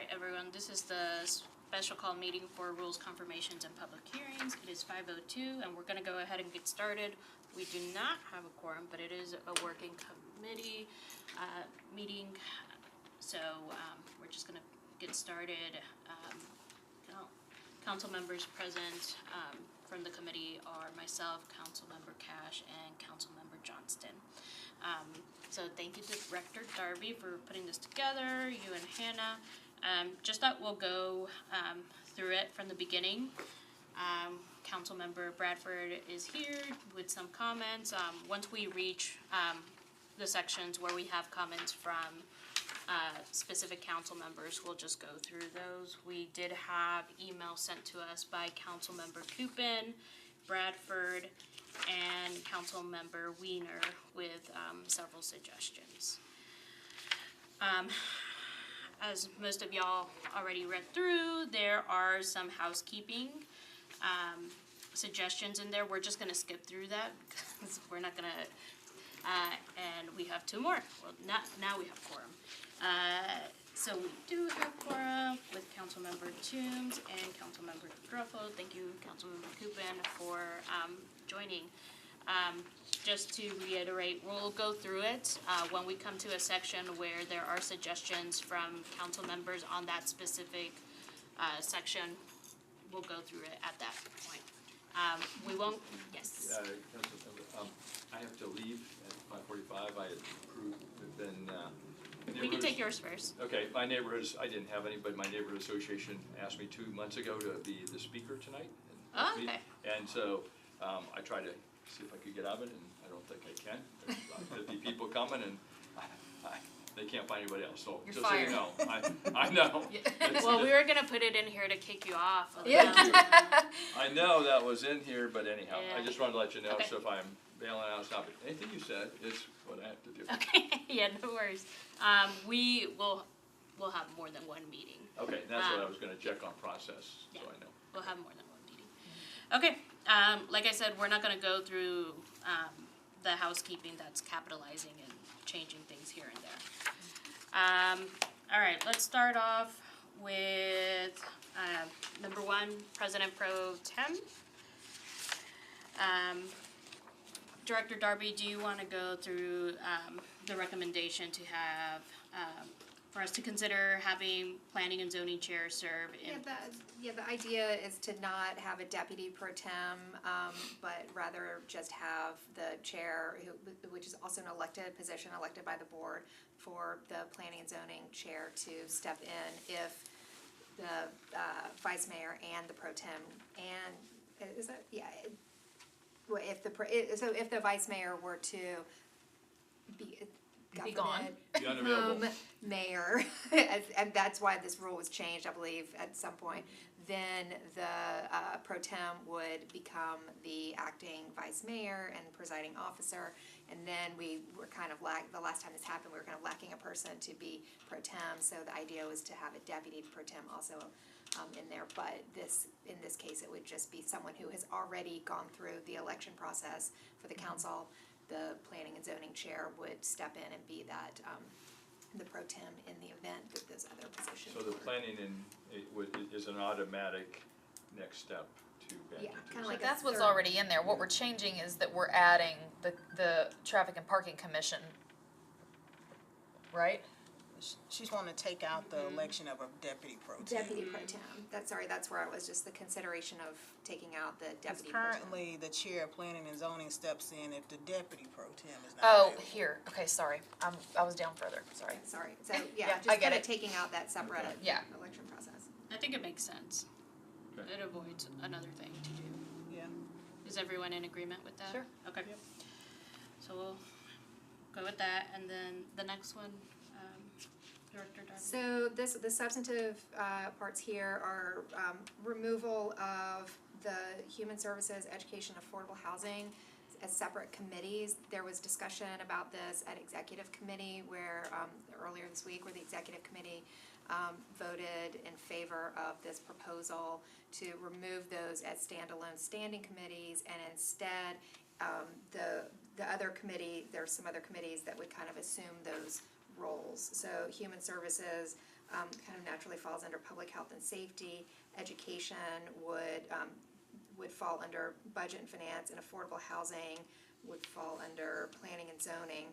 Alright everyone, this is the special call meeting for rules, confirmations, and public hearings. It is 5:02 and we're going to go ahead and get started. We do not have a quorum, but it is a working committee meeting, so we're just going to get started. Council members present from the committee are myself, Councilmember Cash, and Councilmember Johnston. So thank you to Director Darby for putting this together, you and Hannah. Just that we'll go through it from the beginning. Councilmember Bradford is here with some comments. Once we reach the sections where we have comments from specific council members, we'll just go through those. We did have email sent to us by Councilmember Coopin, Bradford, and Councilmember Wiener with several suggestions. As most of y'all already read through, there are some housekeeping suggestions in there. We're just going to skip through that because we're not going to, and we have two more. Well, now we have quorum. So we do have quorum with Councilmember Toombs and Councilmember Gruffo. Thank you, Councilmember Coopin, for joining. Just to reiterate, we'll go through it when we come to a section where there are suggestions from council members on that specific section. We'll go through it at that point. We won't. Yes. Councilmember, I have to leave at 5:45. I had approved. We can take yours first. Okay, my neighborhood. I didn't have any, but my neighborhood association asked me 2 months ago to be the speaker tonight. Okay. And so I tried to see if I could get out of it, and I don't think I can. There's about 50 people coming, and they can't find anybody else. So you're just fired. so you know, I know. Well, we were gonna put it in here to kick you off. Yeah. I know that was in here, but anyhow, Yeah. I just wanted to let you know. Okay. So if I'm bailing out, stop it. Anything you said is what I have to do. Okay. Yeah. No worries. We'll have more than one meeting. Okay, that's what I was going to check on process. Yeah. So I know. We'll have more than one meeting. Okay. Like I said, we're not gonna go through the housekeeping that's capitalizing and changing things here and there. All right, let's start off with number 1, President Pro Tem. Director Darby, do you want to go through the recommendation to have for us to consider having planning and zoning chair serve in? The idea is to not have a deputy pro tem, but rather just have the chair, which is also an elected position, elected by the board, for the planning and zoning chair to step in if the vice mayor and the pro tem if the vice mayor were to be gone. Be unavailable. Mayor, and that's why this rule was changed, I believe, at some point, then the pro tem would become the acting vice mayor and presiding officer, and then we were kind of the last time this happened, we were kind of lacking a person to be pro tem, so the idea was to have a deputy pro tem also in there, but in this case, it would just be someone who has already gone through the election process for the council. The planning and zoning chair would step in and be that, the pro tem in the event that those other positions. So the planning is an automatic next step to back Yeah, into kinda the like second. That's what's already in there. What we're changing is that we're adding the Traffic and Parking Commission, right? She's wanting to take out the election of a deputy pro tem. Deputy pro tem, that's where I was, just the consideration of taking out the Because deputy pro tem. currently, the chair of planning and zoning steps in if the deputy pro tem is not Oh, available. here. Okay, sorry. I was down further. Sorry. Sorry, so, yeah, Yeah, I just get kind of it. taking out that separate Yeah. election process. I think it makes sense. Okay. It avoids another thing to do. Yeah. Is everyone in agreement with that? Sure. Okay. Yep. So we'll go with that, and then the next one, Director Darby. So the substantive parts here are removal of the human services, education, affordable housing as separate committees. There was discussion about this at executive committee where earlier this week, where the executive committee voted in favor of this proposal to remove those as standalone standing committees, and instead the other committee, there's some other committees that would kind of assume those roles. So human services kind of naturally falls under public health and safety. Education would fall under budget and finance, and affordable housing would fall under planning and zoning,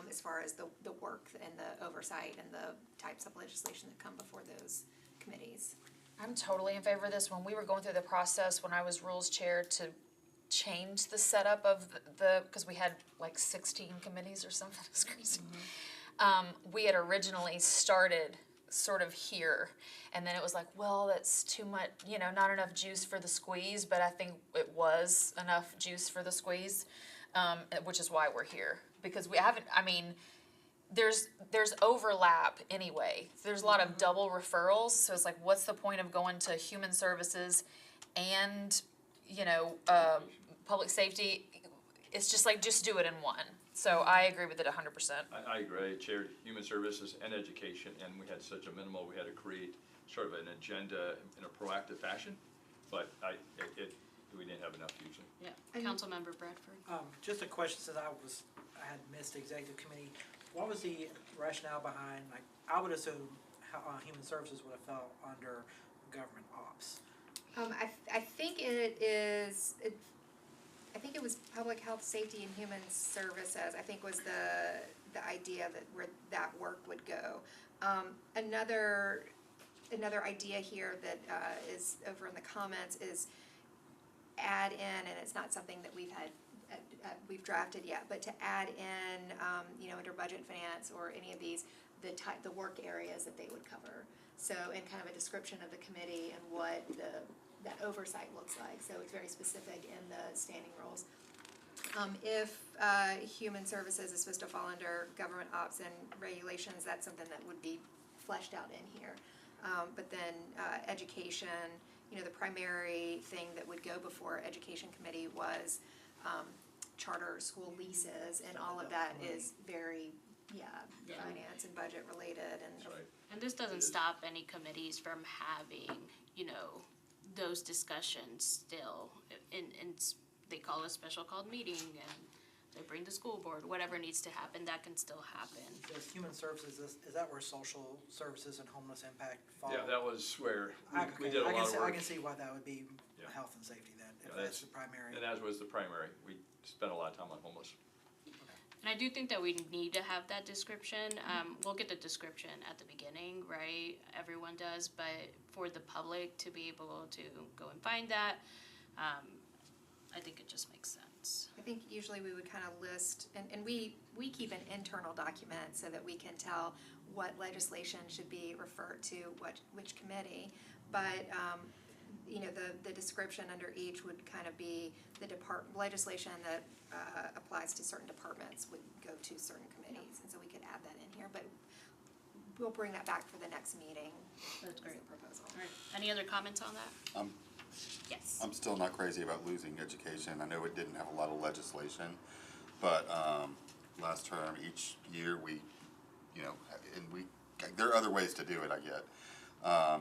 as far as the work and the oversight and the types of legislation that come before those committees. I'm totally in favor of this. When we were going through the process, when I was rules chair, to change the setup of because we had like 16 committees or something, it was crazy. We had originally started sort of here, and then it was like, well, that's too much, not enough juice for the squeeze, but I think it was enough juice for the squeeze, which is why we're here. Because we haven't, there's overlap anyway. There's a lot of double referrals, so it's like, what's the point of going to human services and, public safety? It's just like, just do it in one. So I agree with it 100%. I agree. I chaired Human Services and Education, and we had such a minimal, we had to create sort of an agenda in a proactive fashion, but we didn't have enough usually. Yeah, Councilmember Bradford. Just a question, since I had missed the executive committee. What was the rationale behind, like, I would assume Human Services would have fell under government ops. I think I think it was public health, safety, and human services, I think was the idea that where that work would go. Another idea here that is over in the comments is add in, and it's not something that we've drafted yet, but to add in, under budget and finance or any of these, the work areas that they would cover. So, and kind of a description of the committee and what that oversight looks like. So it's very specific in the standing roles. If human services is supposed to fall under government ops and regulations, that's something that would be fleshed out in here. But then education, the primary thing that would go before education committee was charter school leases, and all of that is very, finance and budget related. And That's right. And this doesn't stop any committees from having, those discussions still. And they call a special called meeting, and they bring the school board, whatever needs to happen, that can still happen. Does Human Services, is that where social services and homeless impact fall? Yeah, that was where we did a lot of work. I can see why that would be Yeah. health and safety then, if Yeah, that's the primary. And as was the primary, we spent a lot of time on homeless. And I do think that we need to have that description. We'll get the description at the beginning, right? Everyone does, but for the public to be able to go and find that, I think it just makes sense. I think usually we would kind of list, and we keep an internal document so that we can tell what legislation should be referred to which committee. But, the description under each would kind of be the legislation that applies to certain departments would go to certain committees, and so we could add that in here. But we'll bring that back for the next meeting. That's great. As a proposal. All right, any other comments on that? Yes. I'm still not crazy about losing education. I know it didn't have a lot of legislation, but last term, each year we, there are other ways to do it, I get.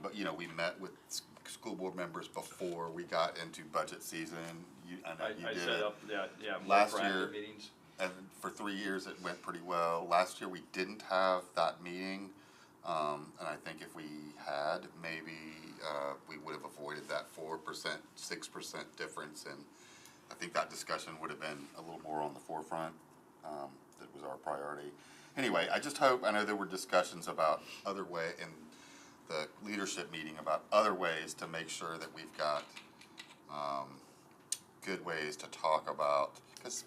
But we met with school board members before we got into budget season. I know you I did set it. up, more Last proactive year- meetings. And for 3 years, it went pretty well. Last year, we didn't have that meeting. And I think if we had, maybe we would have avoided that 4%, 6% difference. And I think that discussion would have been a little more on the forefront. That was our priority. Anyway, I just hope, I know there were discussions about other way in the leadership meeting about other ways to make sure that we've got good ways to talk about, because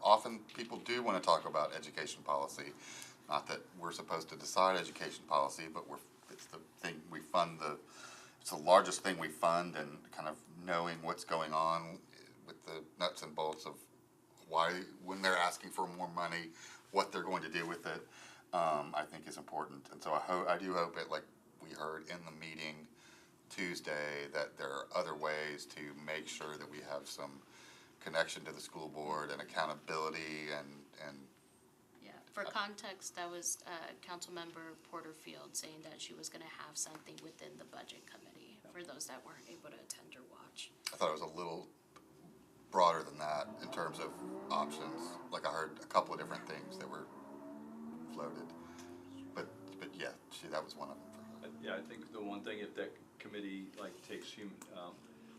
often people do want to talk about education policy. Not that we're supposed to decide education policy, but it's the thing we fund, it's the largest thing we fund, and kind of knowing what's going on with the nuts and bolts of why, when they're asking for more money, what they're going to do with it, I think is important. And so I do hope it, like we heard in the meeting Tuesday, that there are other ways to make sure that we have some connection to the school board and accountability and Yeah, for context, that was Councilmember Porterfield saying that she was gonna have something within the budget committee for those that weren't able to attend or watch. I thought it was a little broader than that in terms of options. Like I heard a couple of different things that were floated. But yeah, that was one of them. Yeah, I think the one thing, if that committee like takes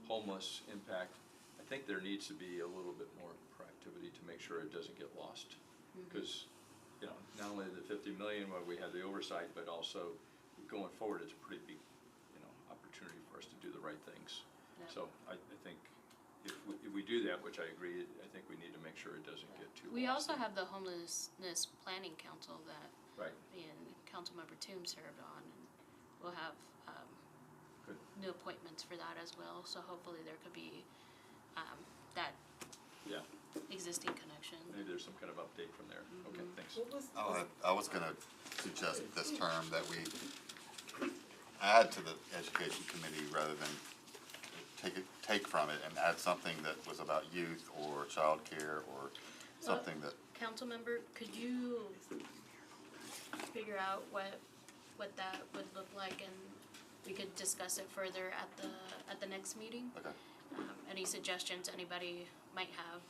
homeless impact, I think there needs to be a little bit more proactivity to make sure it doesn't get lost. Because, you know, not only the 50 million where we had the oversight, but also going forward, it's a pretty big, you know, opportunity for us to do the right things. Yeah. So I think if we do that, which I agree, I think we need to make sure it doesn't get too We lost. also have the Homelessness Planning Council that Right. me and Councilmember Toombs served on, and we'll have Good. new appointments for that as well, so hopefully there could be that Yeah, existing connection. maybe there's some kind of update from there. Okay, thanks. What was, I was gonna suggest this term that we add to the education committee rather than take from it and add something that was about youth or childcare or something that, Councilmember, could you figure out what that would look like, and we could discuss it further at the next meeting? okay. Any suggestions anybody might have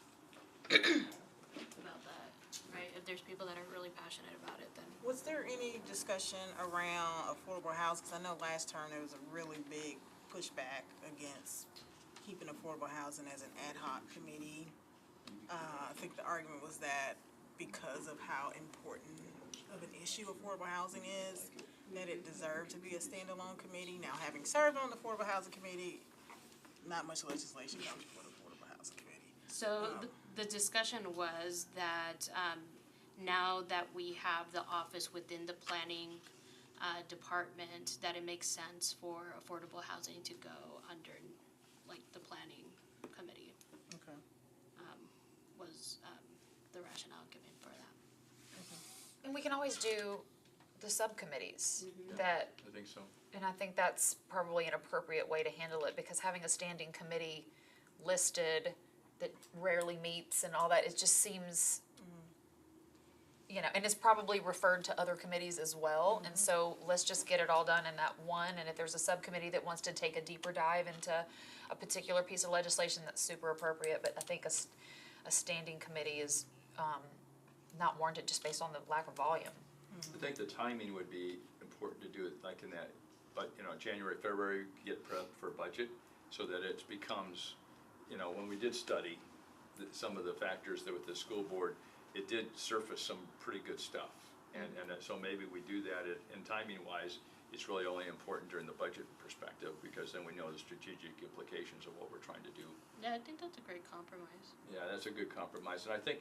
about that, right? If there's people that are really passionate about it, then. was there any discussion around affordable housing? Cause I know last term there was a really big pushback against keeping affordable housing as an ad hoc committee. I think the argument was that because of how important of an issue affordable housing is, that it deserved to be a standalone committee. Now, having served on the affordable housing committee, not much legislation comes before the affordable housing committee. So the discussion was that now that we have the office within the planning department, that it makes sense for affordable housing to go under like the planning committee Okay. was the rationale given for that. And we can always do the subcommittees that, I think so. and I think that's probably an appropriate way to handle it, because having a standing committee listed that rarely meets and all that, it just seems, you know, and it's probably referred to other committees as well, and so let's just get it all done in that one, and if there's a subcommittee that wants to take a deeper dive into a particular piece of legislation, that's super appropriate, but I think a standing committee is, not warranted just based on the lack of volume. I think the timing would be important to do it like in that, but, you know, January, February, get prepped for budget, so that it becomes, you know, when we did study some of the factors that with the school board, it did surface some pretty good stuff. And so maybe we do that, and timing wise, it's really only important during the budget perspective, because then we know the strategic implications of what we're trying to do. Yeah, I think that's a great compromise. Yeah, that's a good compromise, and I think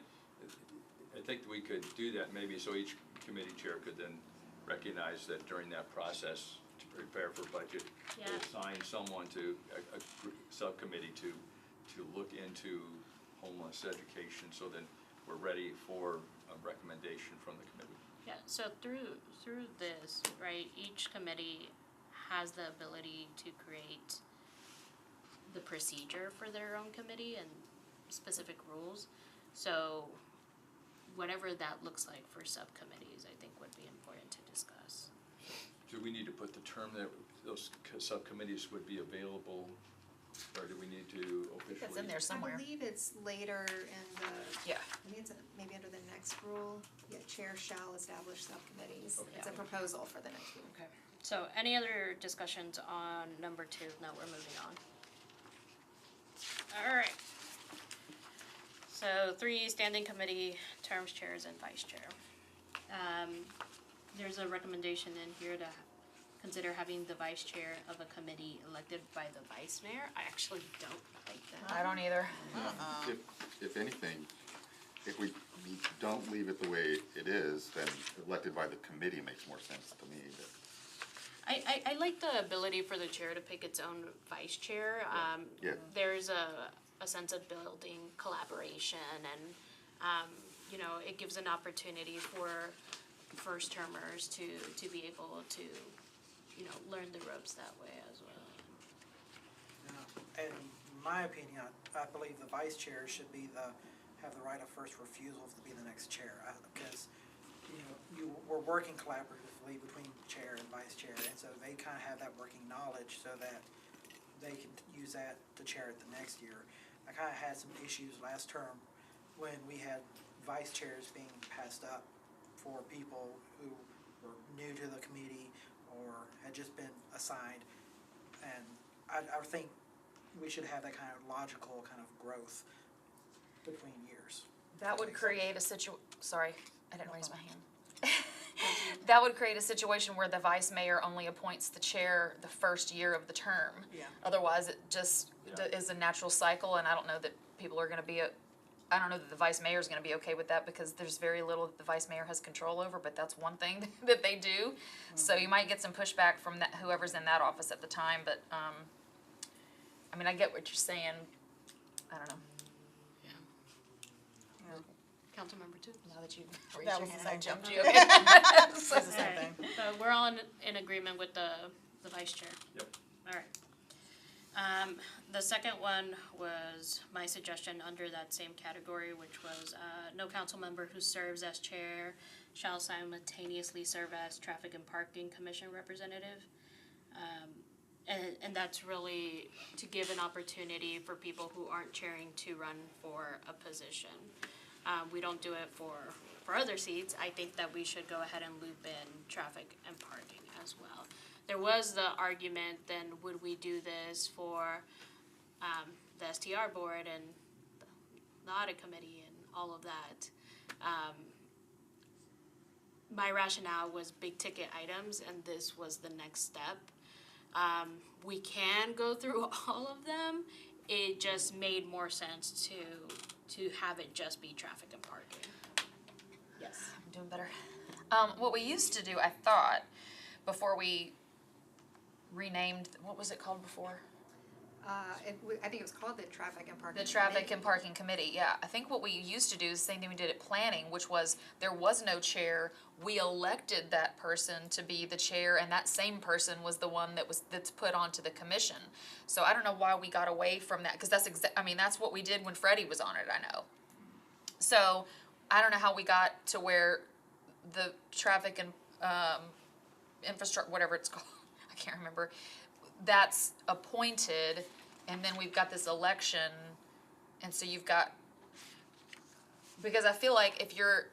we could do that maybe, so each committee chair could then recognize that during that process, to prepare for budget, Yeah. assign someone to a subcommittee to look into homeless education, so then we're ready for a recommendation from the committee. Yeah, so through this, right, each committee has the ability to create the procedure for their own committee and specific rules. So whatever that looks like for subcommittees, I think would be important to discuss. Do we need to put the term that those subcommittees would be available, or do we need to officially? That's in there somewhere. I believe it's later in the, Yeah. maybe it's maybe under the next rule, yeah, chair shall establish subcommittees. Okay. It's a proposal for the next rule. Okay. So any other discussions on number 2? No, we're moving on. All right. So 3, standing committee terms, chairs and vice chair. There's a recommendation in here to consider having the vice chair of a committee elected by the vice mayor. I actually don't like that. I don't either. If anything, if we don't leave it the way it is, then elected by the committee makes more sense to me. I like the ability for the chair to pick its own vice chair. Yeah. There's a sense of building collaboration, and you know, it gives an opportunity for first termers to be able to, you know, learn the ropes that way as well. In my opinion, I believe the vice chair should be have the right of first refusal to be the next chair, because, you know, we're working collaboratively between chair and vice chair, and so they kind of have that working knowledge so that they can use that to chair it the next year. I kind of had some issues last term when we had vice chairs being passed up for people who were new to the committee or had just been assigned. And I think we should have that kind of logical kind of growth between years. That would create a sorry, I didn't raise my hand. That would create a situation where the vice mayor only appoints the chair the first year of the term. Yeah. Otherwise, it just is a natural cycle, and I don't know that people are gonna be, I don't know that the vice mayor is gonna be okay with that, because there's very little that the vice mayor has control over, but that's one thing that they do. So you might get some pushback from that, whoever's in that office at the time, but, I mean, I get what you're saying, I don't know. Councilmember two. Now that you That raised was your the hand, I same jumped thing. you. Okay. It's the same Alright, thing. so we're all in agreement with the vice chair. Yep. Alright. The second one was my suggestion under that same category, which was, no council member who serves as chair shall simultaneously serve as traffic and parking commission representative. And that's really to give an opportunity for people who aren't chairing to run for a position. We don't do it for other seats. I think that we should go ahead and loop in traffic and parking as well. There was the argument, then would we do this for the STR board and the audit committee and all of that? My rationale was big ticket items, and this was the next step. We can go through all of them. It just made more sense to have it just be traffic and parking. Yes. I'm doing better. What we used to do, I thought, before we renamed, what was it called before? I think it was called the Traffic and Parking The Traffic Committee. and Parking Committee, yeah. I think what we used to do is the same thing we did at planning, which was there was no chair. We elected that person to be the chair, and that same person was the one that's put onto the commission. So I don't know why we got away from that, because that's that's what we did when Freddie was on it, I know. So I don't know how we got to where the traffic and infrastructure, whatever it's called, I can't remember, that's appointed, and then we've got this election, and so you've got, because I feel like if you're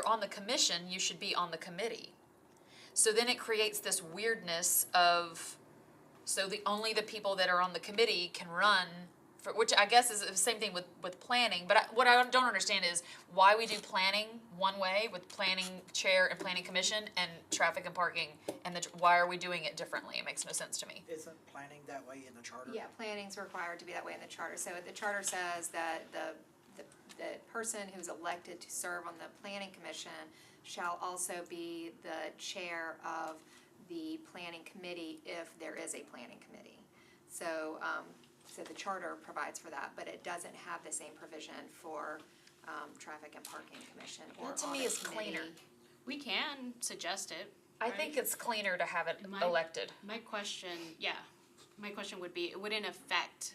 on the commission, you should be on the committee. So then it creates this weirdness of, so only the people that are on the committee can run for, which I guess is the same thing with planning, but what I don't understand is why we do planning one way with planning chair and planning commission and traffic and parking, and why are we doing it differently? It makes no sense to me. Isn't planning that way in the charter? Yeah, planning's required to be that way in the charter. So the charter says that the person who's elected to serve on the planning commission shall also be the chair of the planning committee if there is a planning committee. So, so the charter provides for that, but it doesn't have the same provision for, traffic and parking commission or That to me audit is cleaner. committee. We can suggest it. I right? think it's cleaner to have it My- elected. My question would be, it wouldn't affect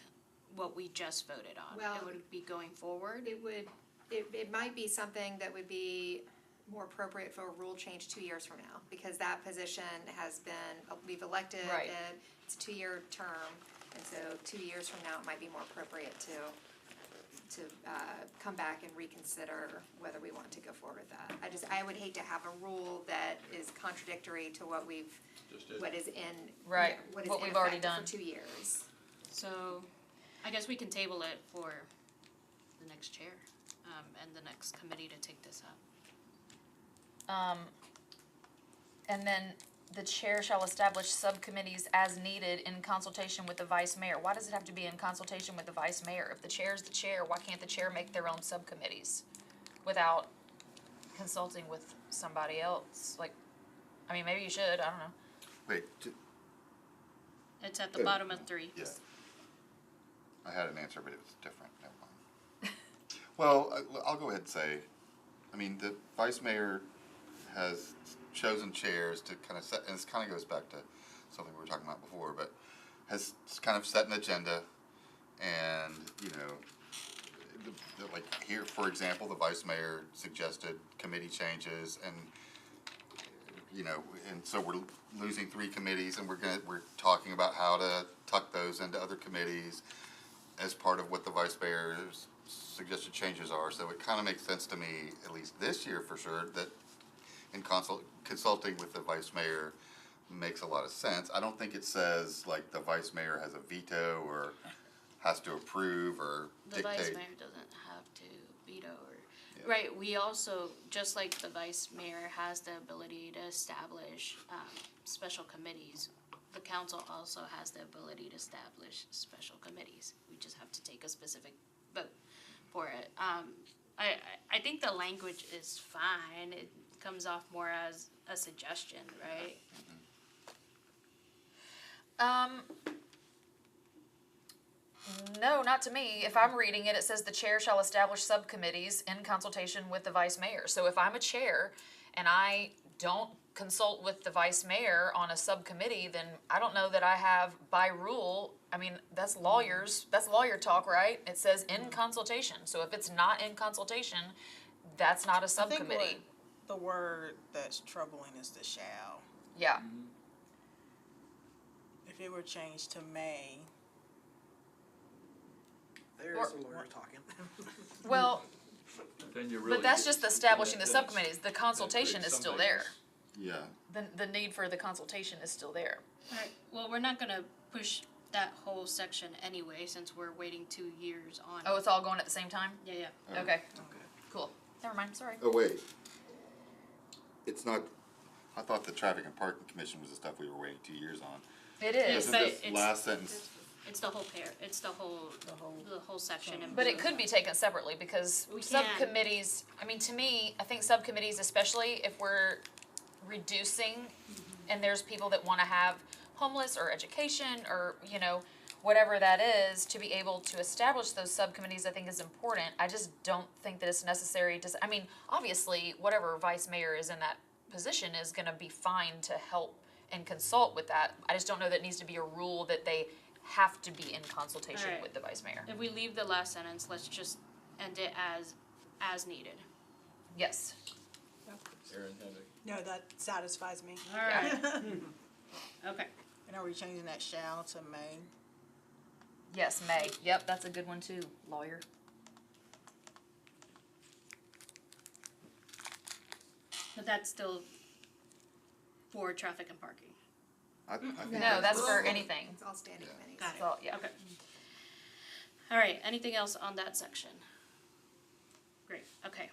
what we just voted on. Well- It would be going forward. It might be something that would be more appropriate for a rule change 2 years from now, because that position has been, we've elected Right. it, it's a 2-year term, and so 2 years from now, it might be more appropriate to come back and reconsider whether we want to go forward with that. I would hate to have a rule that is contradictory to what Just did. what is in. Right, What is what in we've already effect done. for 2 years. So, I guess we can table it for the next chair, and the next committee to take this up. And then the chair shall establish subcommittees as needed in consultation with the vice mayor. Why does it have to be in consultation with the vice mayor? If the chair's the chair, why can't the chair make their own subcommittees without consulting with somebody else? Like, I mean, maybe you should, I don't know. Wait, It's at the bottom of 3. yeah. I had an answer, but it was different, never mind. Well, I'll go ahead and say, I mean, the vice mayor has chosen chairs to kind of set, and this kind of goes back to something we were talking about before, but has kind of set an agenda, and, you know, like here, for example, the vice mayor suggested committee changes, and, you know, and so we're losing 3 committees, and we're talking about how to tuck those into other committees as part of what the vice mayor's suggested changes are. So it kind of makes sense to me, at least this year for sure, that in consulting with the vice mayor makes a lot of sense. I don't think it says like the vice mayor has a veto or has to approve or The dictate. vice mayor doesn't have to veto or, Yeah. right, we also, just like the vice mayor has the ability to establish, special committees, the council also has the ability to establish special committees. We just have to take a specific vote for it. I think the language is fine. It comes off more as a suggestion, right? No, not to me. If I'm reading it, it says the chair shall establish subcommittees in consultation with the vice mayor. So if I'm a chair and I don't consult with the vice mayor on a subcommittee, then I don't know that I have by rule, I mean, that's lawyer talk, right? It says in consultation. So if it's not in consultation, that's not a I think subcommittee. what the word that's troubling is the shall. Yeah. If it were changed to may, There's Or- a lawyer talking. Well, Then you really but that's get- just establishing the then it's- subcommittees. The consultation is still somebody's- there. Yeah, The need for the consultation is still there. Alright, well, we're not gonna push that whole section anyway, since we're waiting 2 years on. Oh, it's all going at the same time? Yeah, Alright. Okay. Cool. Never mind, sorry. oh wait. It's not, I thought the traffic and parking commission was the stuff we were waiting 2 years on. It Yes, is. Isn't but this it's- last sentence, it's the whole it's the whole section. in But it blue. could be taken separately because We can. subcommittees, I mean, to me, I think subcommittees, especially if we're reducing and there's people that wanna have homeless or education or, you know, whatever that is, to be able to establish those subcommittees, I think is important. I just don't think that it's necessary to, I mean, obviously, whatever vice mayor is in that position is gonna be fine to help and consult with that. I just don't know that it needs to be a rule that they have to be in consultation Alright. with the vice mayor. If we leave the last sentence, let's just end it as needed. Yes. Aaron had a no, that satisfies me. Alright. Okay. And are we changing that shall to may? Yes, May. Yep, that's a good one too, lawyer. But that's still for traffic and parking. I think No, that's for anything. It's all standing committees. Got it. So, yeah. Okay. Alright, anything else on that section? Great, okay.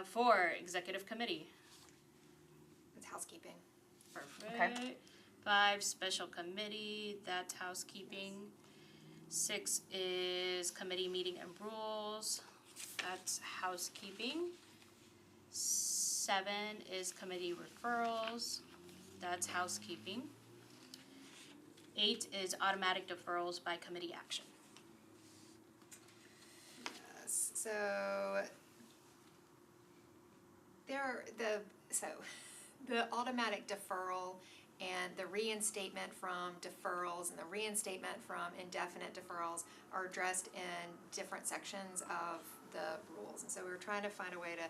4, executive committee. It's housekeeping. Perfect. 5, special committee, that's housekeeping. 6 is committee meeting and rules, that's housekeeping. 7 is committee referrals, that's housekeeping. 8 is automatic deferrals by committee action. Yes, so the automatic deferral and the reinstatement from deferrals and the reinstatement from indefinite deferrals are addressed in different sections of the rules. And so we're trying to find a way to,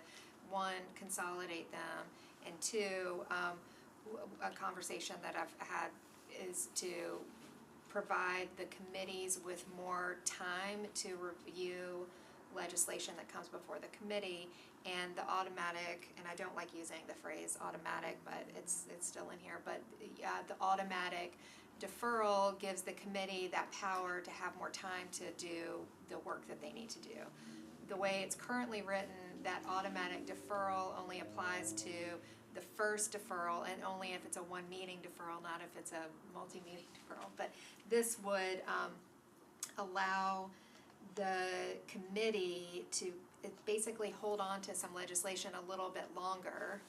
1, consolidate them, and 2, a conversation that I've had is to provide the committees with more time to review legislation that comes before the committee, and the automatic, and I don't like using the phrase automatic, but it's still in here, but the automatic deferral gives the committee that power to have more time to do the work that they need to do. The way it's currently written, that automatic deferral only applies to the first deferral, and only if it's a 1-meeting deferral, not if it's a multi-meeting deferral. But this would allow the committee to basically hold on to some legislation a little bit longer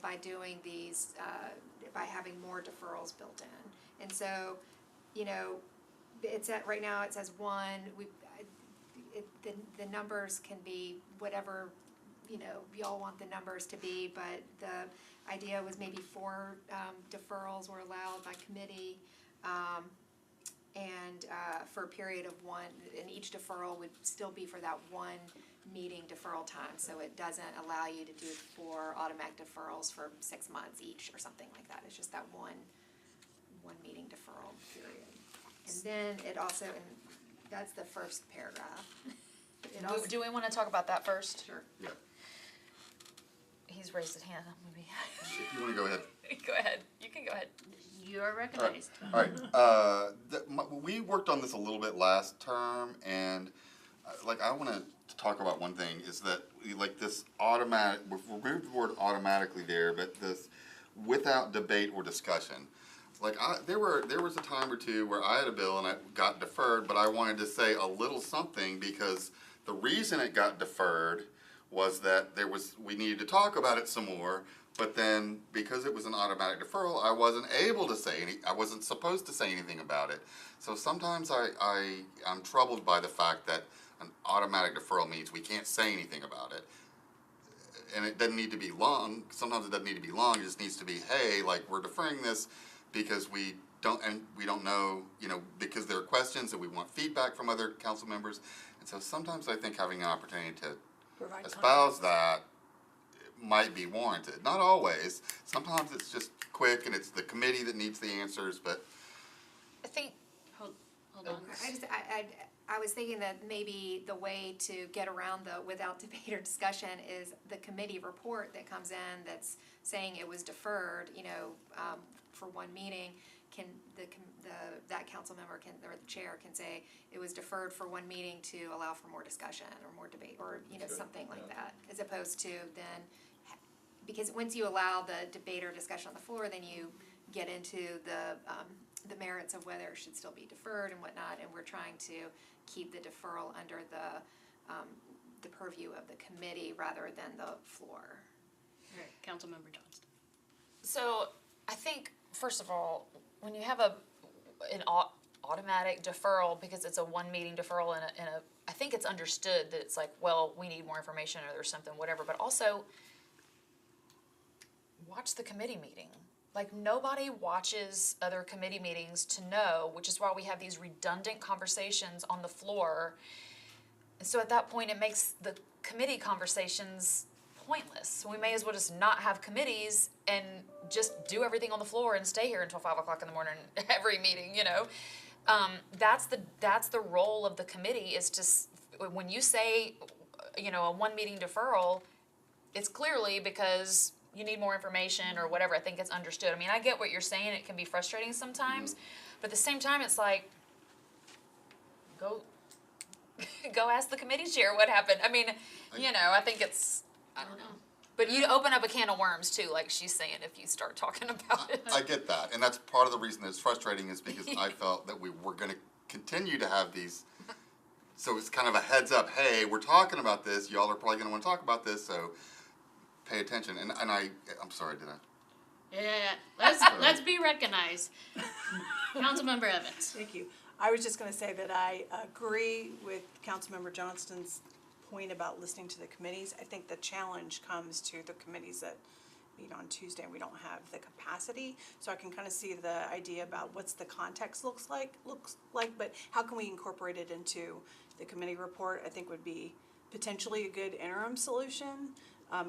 by doing these, by having more deferrals built in. And so, you know, it's at, right now it says 1, the numbers can be whatever, you know, y'all want the numbers to be, but the idea was maybe 4 deferrals were allowed by committee, and for a period of 1, and each deferral would still be for that 1-meeting deferral time, so it doesn't allow you to do 4 automatic deferrals for 6 months each or something like that. It's just that one meeting deferral period. And then it also, and that's the first paragraph. It also, Do we wanna talk about that first? sure. Yeah, he's raised his hand, maybe. If you wanna go ahead. Go ahead, you can go ahead. You are recognized. All right, we worked on this a little bit last term, and like I want to talk about one thing is that like this automatic. We've removed the word automatically there, but this without debate or discussion. Like there was a time or two where I had a bill and it got deferred, but I wanted to say a little something because the reason it got deferred was that we needed to talk about it some more. But then, because it was an automatic deferral, I wasn't able to say I wasn't supposed to say anything about it. So sometimes I'm troubled by the fact that an automatic deferral means we can't say anything about it. And it doesn't need to be long. Sometimes it doesn't need to be long. It just needs to be, hey, like we're deferring this because we don't know, because there are questions and we want feedback from other council members. And so sometimes I think having an opportunity to espouse that might be warranted. Not always. Sometimes it's just quick and it's the committee that needs the answers, but I think, Hold on. I was thinking that maybe the way to get around the without debate or discussion is the committee report that comes in that's saying it was deferred, for one meeting, can that council member or the chair can say it was deferred for one meeting to allow for more discussion or more debate or, something like that, as opposed to then, because once you allow the debate or discussion on the floor, then you get into the merits of whether it should still be deferred and whatnot, and we're trying to keep the deferral under the purview of the committee rather than the floor. All right, Councilmember Johnston. so I think, first of all, when you have an automatic deferral, because it's a one meeting deferral and I think it's understood that it's like, well, we need more information or there's something, whatever, but also watch the committee meeting. Like, nobody watches other committee meetings to know, which is why we have these redundant conversations on the floor. And so at that point, it makes the committee conversations pointless. So we may as well just not have committees and just do everything on the floor and stay here until 5 o'clock in the morning every meeting, That's the role of the committee, is to, when you say, a one meeting deferral, it's clearly because you need more information or whatever. I think it's understood. I mean, I get what you're saying. It can be frustrating sometimes, but at the same time, it's like, go ask the committee chair what happened. I mean, I think it's, I don't know. But you open up a can of worms too, like she's saying, if you start talking about it. I get that, and that's part of the reason that it's frustrating is because I felt that we were going to continue to have these. So it's kind of a heads up. Hey, we're talking about this. Y'all are probably going to want to talk about this, so pay attention. And I'm sorry, did I? Yeah. Let's be recognized. Councilmember Evans. Thank you. I was just going to say that I agree with Councilmember Johnston's point about listening to the committees. I think the challenge comes to the committees that meet on Tuesday and we don't have the capacity. So I can kind of see the idea about what's the context looks like, but how can we incorporate it into the committee report, I think would be potentially a good interim solution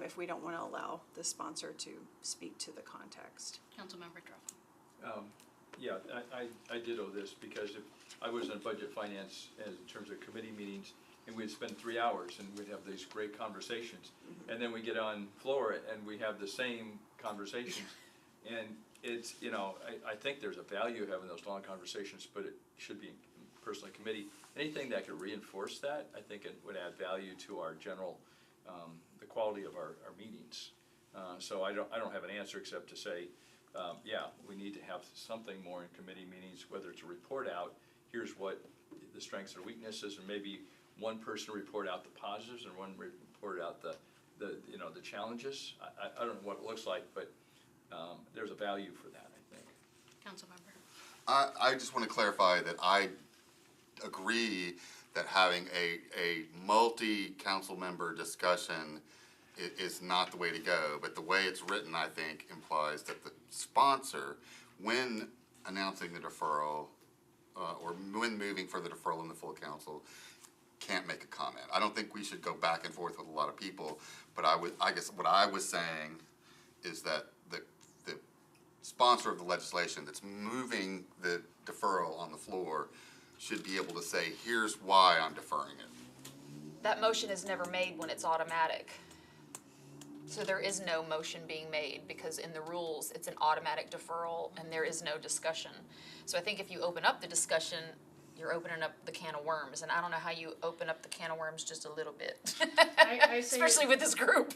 if we don't want to allow the sponsor to speak to the context. Councilmember Druffel. Yeah, I ditto this because if I was in budget finance in terms of committee meetings, and we'd spend 3 hours and we'd have these great conversations. And then we get on floor and we have the same conversations. And it's, I think there's a value of having those long conversations, but it should be personally committee. Anything that could reinforce that, I think it would add value to our general, the quality of our meetings. So I don't have an answer except to say, yeah, we need to have something more in committee meetings, whether it's a report out, here's what the strengths or weaknesses, and maybe one person report out the positives and one report out the challenges. I don't know what it looks like, but there's a value for that, I think. Councilmember. I just want to clarify that I agree that having a multi-council member discussion is not the way to go, but the way it's written, I think, implies that the sponsor, when announcing the deferral, or when moving for the deferral in the full council, can't make a comment. I don't think we should go back and forth with a lot of people, but I guess what I was saying is that the sponsor of the legislation that's moving the deferral on the floor should be able to say, here's why I'm deferring it. That motion is never made when it's automatic. So there is no motion being made, because in the rules, it's an automatic deferral and there is no discussion. So I think if you open up the discussion, you're opening up the can of worms, and I don't know how you open up the can of worms just a little bit. I say- Especially with this group.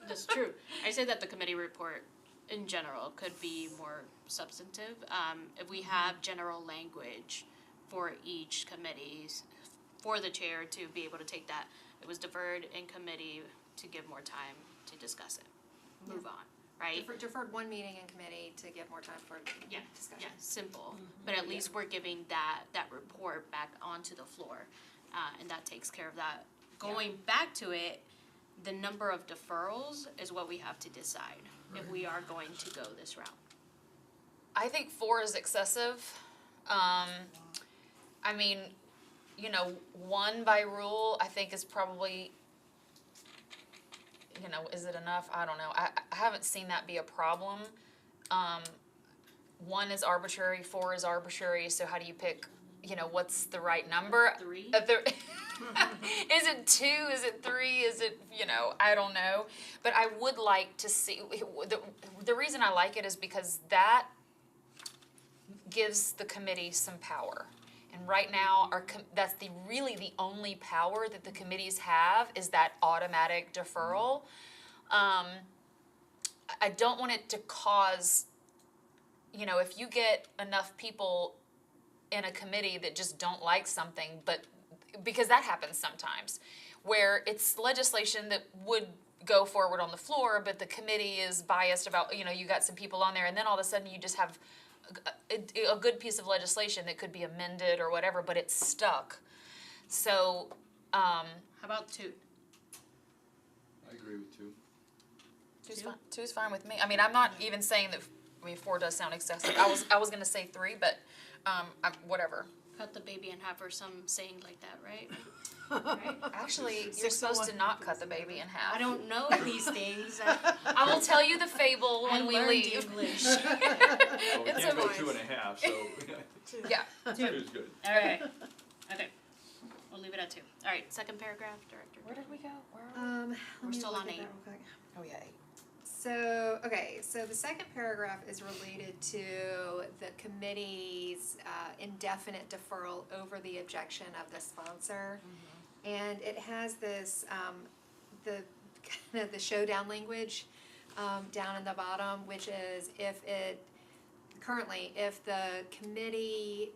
That's true. I say that the committee report in general could be more substantive. If we have general language for each committee, for the chair to be able to take that, it was deferred in committee to give more time to discuss it. Move on, right? Deferred one meeting in committee to give more time for Yeah, discussion. yeah, simple, but at least we're giving that report back onto the floor, and that takes care of that. Going back to it, the number of deferrals is what we have to decide, if we are going to go this route. I think 4 is excessive. I mean, 1 by rule, I think is probably, is it enough? I don't know. I haven't seen that be a problem. 1 is arbitrary, 4 is arbitrary, so how do you pick, what's the right number? 3? Is it 2? Is it 3? Is it, I don't know. But I would like to see, the reason I like it is because that gives the committee some power. And right now, that's really the only power that the committees have, is that automatic deferral. I don't want it to cause, if you get enough people in a committee that just don't like something, but because that happens sometimes, where it's legislation that would go forward on the floor, but the committee is biased about, you got some people on there, and then all of a sudden you just have a good piece of legislation that could be amended or whatever, but it's stuck. So, How about 2? I agree with 2. 2's fine. 2's fine with me. I mean, I'm not even saying that. 4 does sound excessive. I was gonna say 3, but whatever. Cut the baby in half, or some saying like that, right? Right? Actually, you're supposed to not cut the baby in half. I don't know these things. I will tell you the fable when we learned leave. English. Well, we It's can't go a- 2.5, so Yeah. 2 is good. All right. Okay. We'll leave it at 2. All right. Second paragraph, Director. Where did we go? Where are we? Let We're me still look on at that 8. real quick. Oh yeah. So the second paragraph is related to the committee's indefinite deferral over the objection of the sponsor. And it has this, the kind of the showdown language down in the bottom, which is if the committee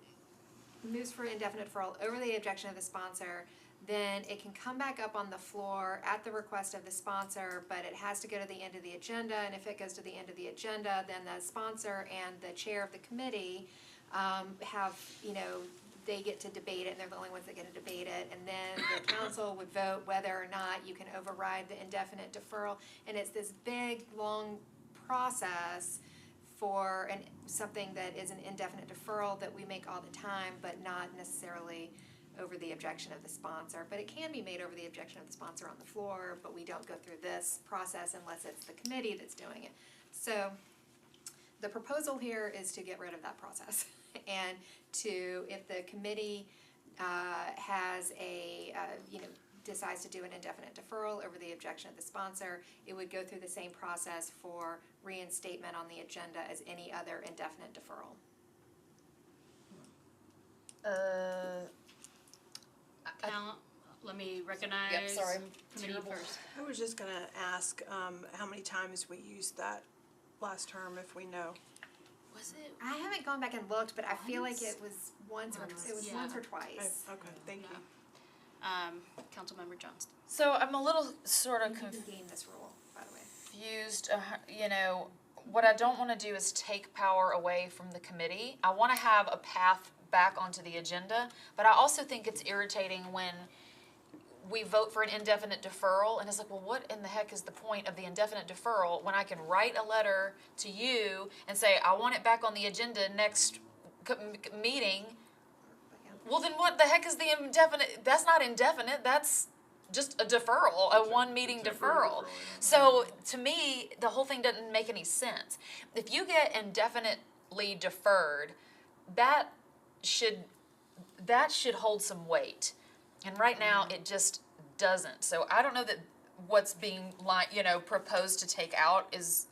moves for indefinite deferral over the objection of the sponsor, then it can come back up on the floor at the request of the sponsor, but it has to go to the end of the agenda, and if it goes to the end of the agenda, then the sponsor and the chair of the committee have, they get to debate it, and they're the only ones that get to debate it, and then the council would vote whether or not you can override the indefinite deferral, and it's this big, long process for something that is an indefinite deferral that we make all the time, but not necessarily over the objection of the sponsor. But it can be made over the objection of the sponsor on the floor, but we don't go through this process unless it's the committee that's doing it. So the proposal here is to get rid of that process and if the committee has decides to do an indefinite deferral over the objection of the sponsor, it would go through the same process for reinstatement on the agenda as any other indefinite deferral. Now, let me recognize Yep, sorry. committee Terrible. first. I was just gonna ask, how many times we used that last term, if we know. Was it? I haven't gone back and looked, but I feel like it was once Yeah. once or twice. Okay, thank you. Councilmember Johnston. So I'm a little sort of You can confused. game this rule, by the way. What I don't want to do is take power away from the committee. I want to have a path back onto the agenda, but I also think it's irritating when we vote for an indefinite deferral, and it's like, well, what in the heck is the point of the indefinite deferral when I can write a letter to you and say, I want it back on the agenda next meeting? Well, then what the heck is the indefinite? That's not indefinite, that's just a deferral, a one-meeting temporary deferral. deferral, yeah. So, to me, the whole thing doesn't make any sense. If you get indefinitely deferred, that should hold some weight. And right now, it just doesn't. So I don't know that what's being proposed to take out is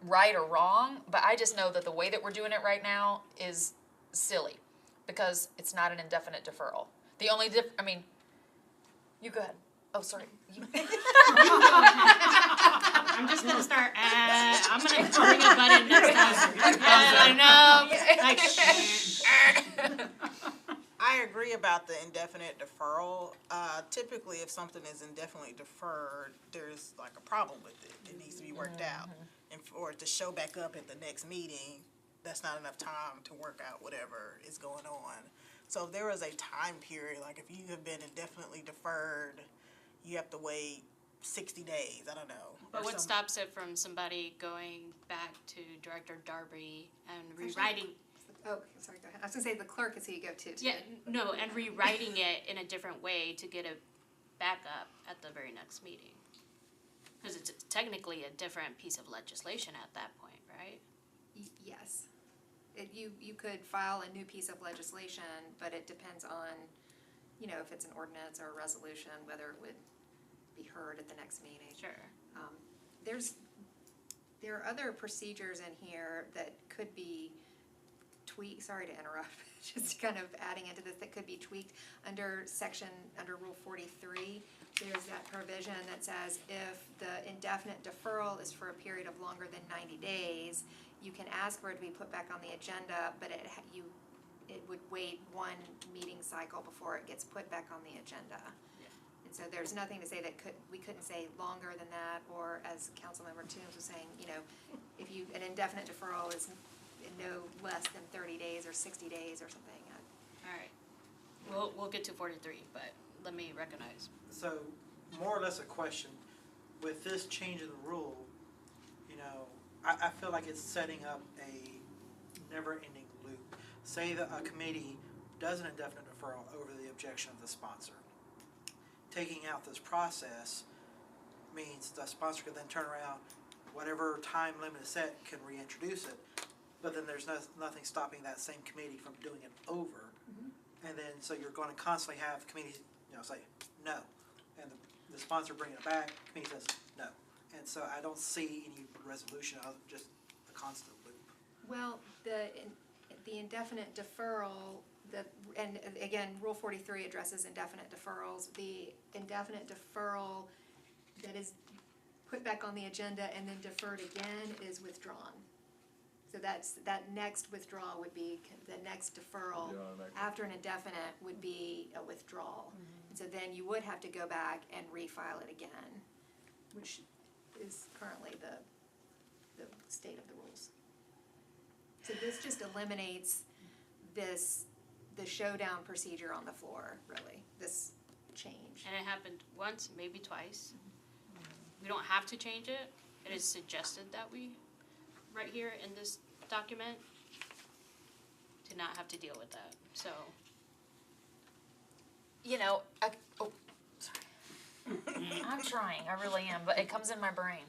right or wrong, but I just know that the way that we're doing it right now is silly, because it's not an indefinite deferral. The only you go ahead. Oh, sorry. I'm just gonna start, I'm gonna bring a button next time. I agree about the indefinite deferral. Typically, if something is indefinitely deferred, there's like a problem with it. It needs to be worked out. And for it to show back up at the next meeting, that's not enough time to work out whatever is going on. So if there was a time period, like if you have been indefinitely deferred, you have to wait 60 days, I don't know. But or what some- stops it from somebody going back to Director Darby and rewriting? Oh, sorry, go ahead. I was gonna say the clerk is who you go to. Yeah, no, and rewriting it in a different way to get it back up at the very next meeting. Because it's technically a different piece of legislation at that point, right? Yes. You could file a new piece of legislation, but it depends on, if it's an ordinance or a resolution, whether it would be heard at the next meeting. Sure. There are other procedures in here that could be tweaked, sorry to interrupt, just kind of adding into this, that could be tweaked. Under Rule 43, there's that provision that says if the indefinite deferral is for a period of longer than 90 days, you can ask for it to be put back on the agenda, but it would wait one meeting cycle before it gets put back on the agenda. And so there's nothing to say that we couldn't say longer than that, or as Councilmember Toombs was saying, if an indefinite deferral is no less than 30 days or 60 days or something. All right. We'll get to 43, but let me recognize. So, more or less a question, with this change in the rule, I feel like it's setting up a never-ending loop. Say that a committee does an indefinite deferral over the objection of the sponsor. Taking out this process means the sponsor can then turn around, whatever time limit is set, can reintroduce it, but then there's nothing stopping that same committee from doing it over. And then, so you're going to constantly have committees, say no, and the sponsor bringing it back, committee says no. And so I don't see any resolution other than just a constant loop. Well, the indefinite deferral, and again, Rule 43 addresses indefinite deferrals. The indefinite deferral that is put back on the agenda and then deferred again is withdrawn. So that next withdrawal would be, the next deferral after an indefinite would be a withdrawal. And so then you would have to go back and refile it again, which is currently the state of the rules. So this just eliminates the showdown procedure on the floor, really, this change. And it happened once, maybe twice. We don't have to change it. It is suggested that we, right here in this document, to not have to deal with that, so. Sorry. I'm trying, I really am, but it comes in my brain.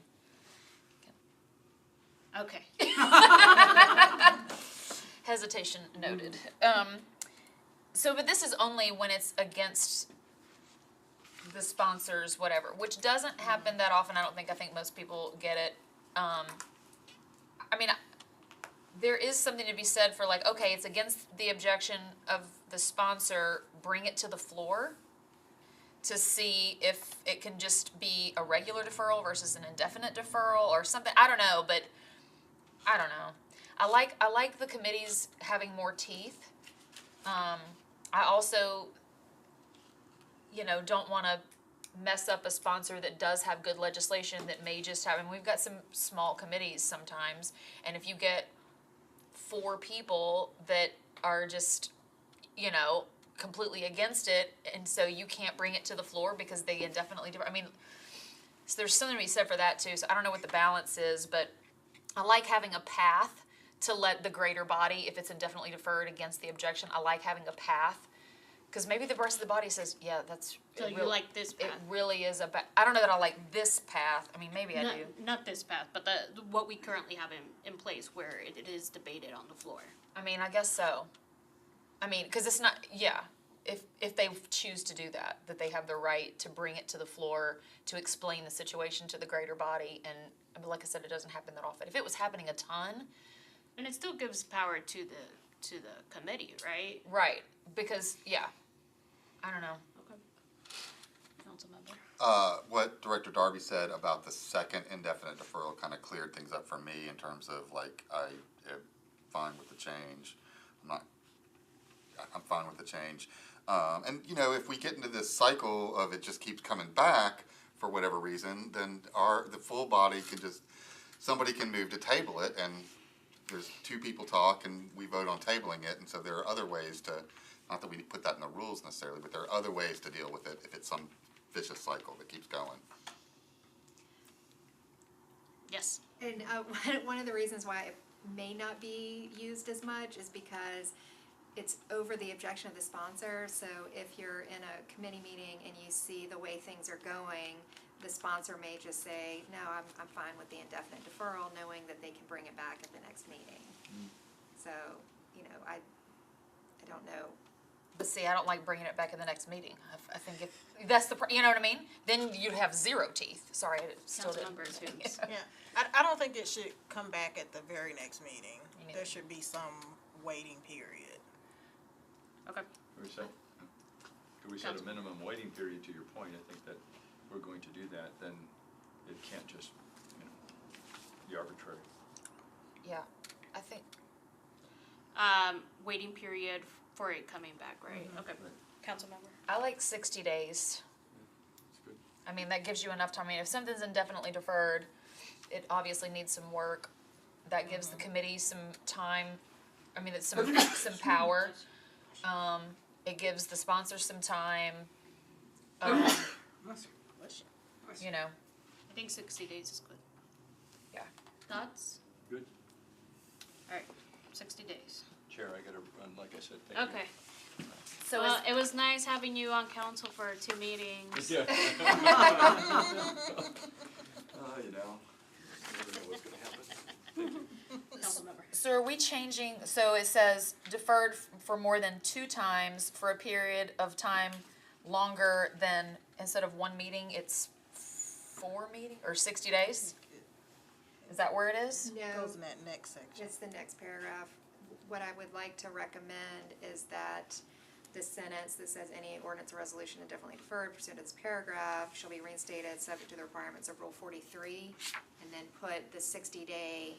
Okay. Hesitation noted. But this is only when it's against the sponsors, whatever, which doesn't happen that often. I think most people get it. There is something to be said for okay, it's against the objection of the sponsor, bring it to the floor to see if it can just be a regular deferral versus an indefinite deferral or something. I don't know, but I don't know. I like the committees having more teeth. I also, don't want to mess up a sponsor that does have good legislation that may just have, and we've got some small committees sometimes, and if you get 4 people that are just, completely against it, and so you can't bring it to the floor because they indefinitely so there's something to be said for that too. So I don't know what the balance is, but I like having a path to let the greater body, if it's indefinitely deferred against the objection, I like having a path. Because maybe the rest of the body says, yeah, that's. So you like this path? It really is I don't know that I like this path. Maybe I do. Not this path, but what we currently have in place where it is debated on the floor. I guess so. Because it's not, yeah. if they choose to do that, that they have the right to bring it to the floor, to explain the situation to the greater body, and, I mean, like I said, it doesn't happen that often. If it was happening a ton, And it still gives power to the committee, right? right, because, yeah, I don't know. Okay. Council member. What Director Darby said about the second indefinite deferral kind of cleared things up for me in terms of like, I am fine with the change. I'm fine with the change. And you know, if we get into this cycle of it just keeps coming back for whatever reason, then the full body can just, somebody can move to table it, and there's two people talk and we vote on tabling it, and so there are other ways to, not that we put that in the rules necessarily, but there are other ways to deal with it if it's some vicious cycle that keeps going. Yes. And one of the reasons why it may not be used as much is because it's over the objection of the sponsor. So if you're in a committee meeting and you see the way things are going, the sponsor may just say, no, I'm fine with the indefinite deferral, knowing that they can bring it back at the next meeting. So, you know, I don't know. But see, I don't like bringing it back in the next meeting. I think if that's you know what I mean? Then you'd have zero teeth. Sorry, I still didn't. Councilmember Toombs. Yeah, I don't think it should come back at the very next meeting. Me neither. There should be some waiting period. Okay. Could we set a minimum waiting period to your point? I think that if we're going to do that, then it can't just, be arbitrary. Yeah, I think, Waiting period for it coming back, right? Okay. Council member. I like 60 days. That's good. I mean, that gives you enough time. I mean, if something's indefinitely deferred, it obviously needs some work. That gives the committee some time, I mean, it's some power. It gives the sponsors some time. You know, I think 60 days is good. yeah. Thoughts? Good. All right, 60 days. Chair, I gotta run, like I said, thank you. Okay. So Well, it was nice having you on council for 2 meetings. Yeah. You know, you never know what's gonna happen. Council member. So are we changing, so it says deferred for more than 2 times for a period of time longer than, instead of 1 meeting, it's 4 meeting, or 60 days? Is that where it is? No, Goes in that next section. it's the next paragraph. What I would like to recommend is that the sentence that says any ordinance or resolution indefinitely deferred pursuant to this paragraph shall be reinstated subject to the requirements of Rule 43, and then put the 60-day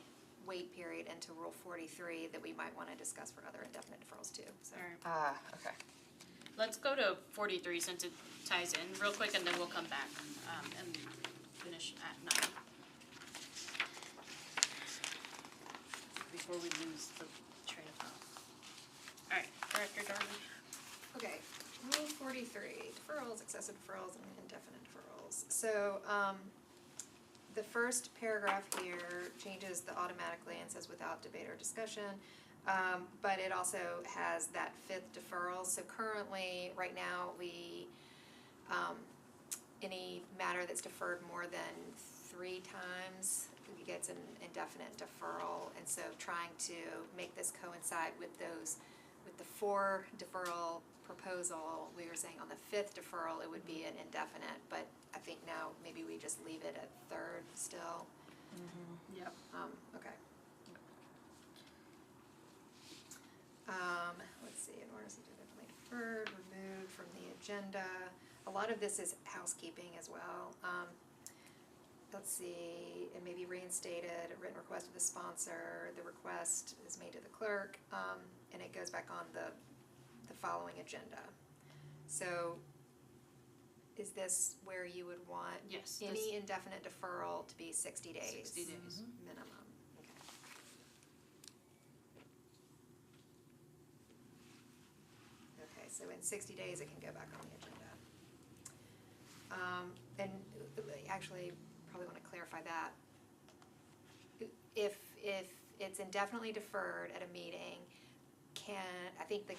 wait period into Rule 43 that we might want to discuss for other indefinite deferrals too, so. All right. Okay. Let's go to 43 since it ties in real quick, and then we'll come back and finish at 9. Before we lose the train of thought. All right, Director Darby. Okay, Rule 43, deferrals, excessive deferrals, and indefinite deferrals. So, the first paragraph here changes the automatically and says without debate or discussion. But it also has that 5th deferral. So currently, right now, we, any matter that's deferred more than 3 times gets an indefinite deferral. And so trying to make this coincide with those, with the 4 deferral proposal, we were saying on the 5th deferral, it would be an indefinite, but I think now maybe we just leave it at 3rd still. Yep. Okay. Let's see, in order to definitely deferred, removed from the agenda. A lot of this is housekeeping as well. Let's see, it may be reinstated, a written request of the sponsor, the request is made to the clerk, and it goes back on the following agenda. So, is this where you would want Yes, any indefinite deferral to be 60 days? 60 days. Minimum, okay. Okay, so in 60 days, it can go back on the agenda. And actually, probably want to clarify that. If it's indefinitely deferred at a meeting, I think the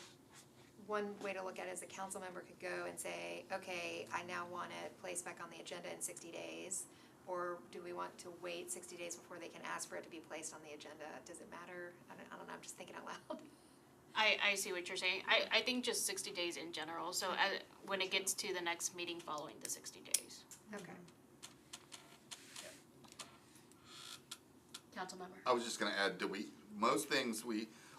one way to look at it is the council member could go and say, okay, I now want it placed back on the agenda in 60 days. Or do we want to wait 60 days before they can ask for it to be placed on the agenda? Does it matter? I don't know, I'm just thinking out loud. I see what you're saying. I think just 60 days in general, so when it gets to the next meeting following the 60 days. Okay. Councilmember? I was just gonna add, most things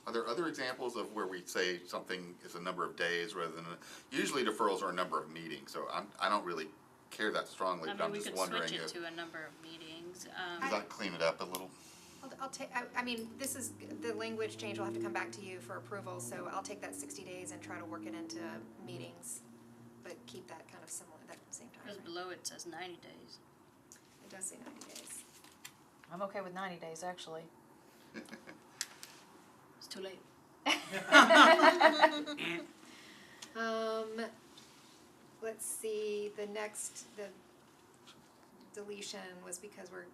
are there other examples of where we say something is a number of days rather than, usually deferrals are a number of meetings, so I don't really care that strongly, I but mean, I'm we just could wondering switch it if, to a number of meetings. does that clean it up a little? I'll take, I mean, this is, the language change will have to come back to you for approval, so I'll take that 60 days and try to work it into meetings, but keep that kind of similar, that same time Because frame. below it says 90 days. It does say 90 days. I'm okay with 90 days, actually. It's too late. Let's see, the deletion was because we're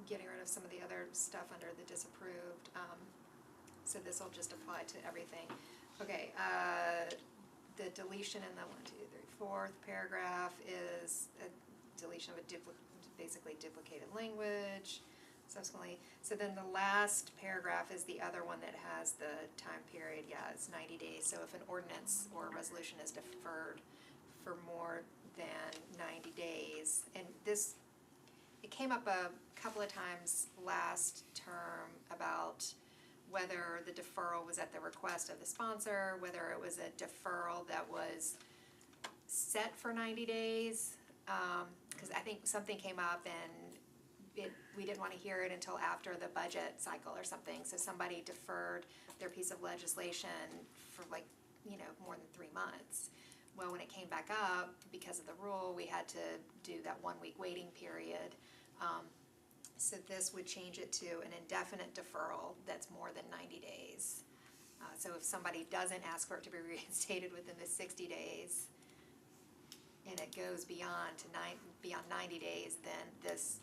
getting rid of some of the other stuff under the disapproved, so this will just apply to everything. Okay, the deletion in the 4th paragraph is a deletion of basically duplicated language subsequently. So then the last paragraph is the other one that has the time period, yeah, it's 90 days. So if an ordinance or a resolution is deferred for more than 90 days, and this, it came up a couple of times last term about whether the deferral was at the request of the sponsor, whether it was a deferral that was set for 90 days, because I think something came up and we didn't want to hear it until after the budget cycle or something, so somebody deferred their piece of legislation for more than 3 months. Well, when it came back up, because of the rule, we had to do that 1-week waiting period. So this would change it to an indefinite deferral that's more than 90 days. So if somebody doesn't ask for it to be reinstated within the 60 days, and it goes beyond 90 days, then this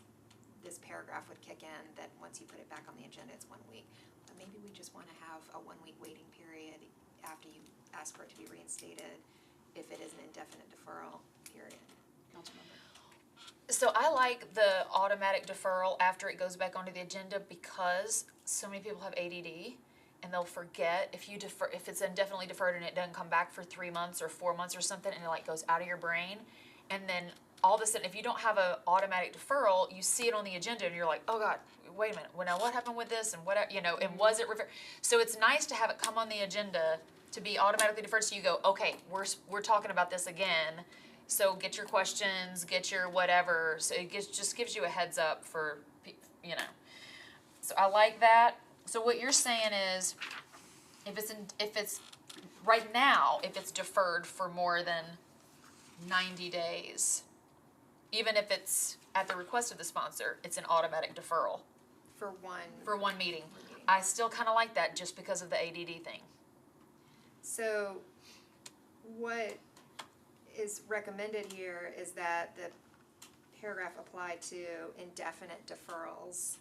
paragraph would kick in, that once you put it back on the agenda, it's 1 week. But maybe we just wanna have a 1-week waiting period after you ask for it to be reinstated, if it is an indefinite deferral period. Councilmember? So I like the automatic deferral after it goes back onto the agenda because so many people have ADD and they'll forget if it's indefinitely deferred and it doesn't come back for 3 months or 4 months or something, and it goes out of your brain, and then all of a sudden, if you don't have an automatic deferral, you see it on the agenda and you're like, oh God, wait a minute, well, now what happened with this and and was it referred? So it's nice to have it come on the agenda to be automatically deferred, so you go, okay, we're talking about this again, so get your questions, get your whatever, so it just gives you a heads up for, So I like that. So what you're saying is, if it's right now, if it's deferred for more than 90 days, even if it's at the request of the sponsor, it's an automatic deferral For one meeting. meeting. I still kind of like that just because of the ADD thing. So what is recommended here is that the paragraph apply to indefinite deferrals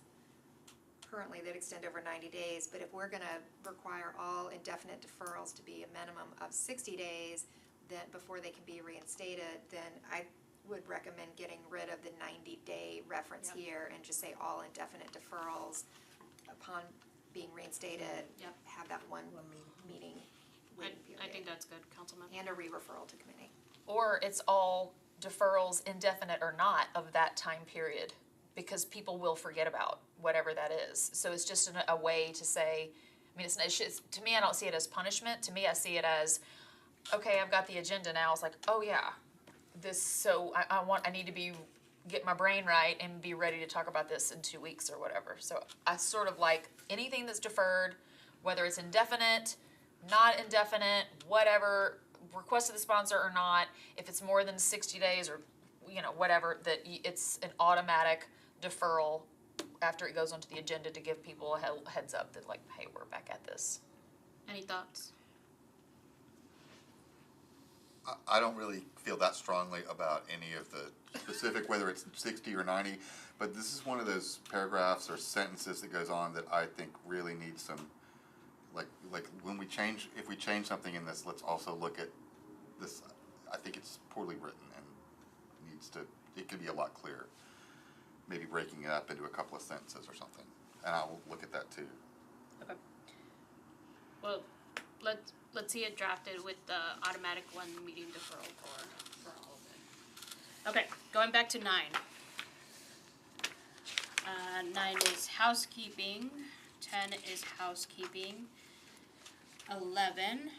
currently that extend over 90 days, but if we're gonna require all indefinite deferrals to be a minimum of 60 days, then before they can be reinstated, then I would recommend getting rid of the 90-day reference Yep. here and just say all indefinite deferrals upon being reinstated, Yep. have that one One meeting. meeting waiting period. I think that's good, Councilmember. And a re-referral to committee. Or it's all deferrals, indefinite or not, of that time period, because people will forget about whatever that is. So it's just a way to say, to me, I don't see it as punishment. To me, I see it as, okay, I've got the agenda now. It's like, oh yeah, I need to get my brain right and be ready to talk about this in 2 weeks or whatever. So I sort of like anything that's deferred, whether it's indefinite, not indefinite, whatever, request of the sponsor or not, if it's more than 60 days or, whatever, that it's an automatic deferral after it goes onto the agenda to give people a heads up that hey, we're back at this. Any thoughts? I don't really feel that strongly about any of the specific, whether it's 60 or 90, but this is one of those paragraphs or sentences that goes on that I think really needs some, like if we change something in this, let's also look at this. I think it's poorly written and it could be a lot clearer. Maybe breaking it up into a couple of sentences or something, and I'll look at that too. Okay. Well, let's see it drafted with the automatic one meeting deferral for all of it. Okay, going back to 9. 9 is housekeeping, 10 is housekeeping, 11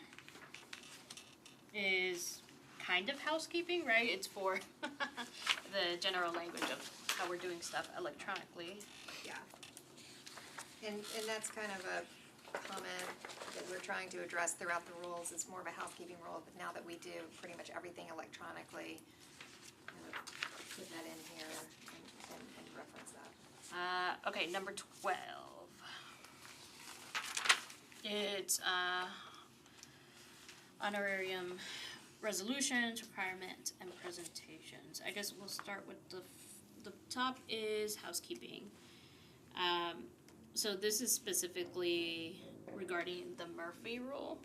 is kind of housekeeping, right? It's for the general language of how we're doing stuff electronically. Yeah. And that's kind of a comment that we're trying to address throughout the rules. It's more of a housekeeping rule, but now that we do pretty much everything electronically, put that in here and reference that. Okay, number 12. It's honorarium resolutions, requirements, and presentations. I guess we'll start with the top is housekeeping. So this is specifically regarding the Murphy rule.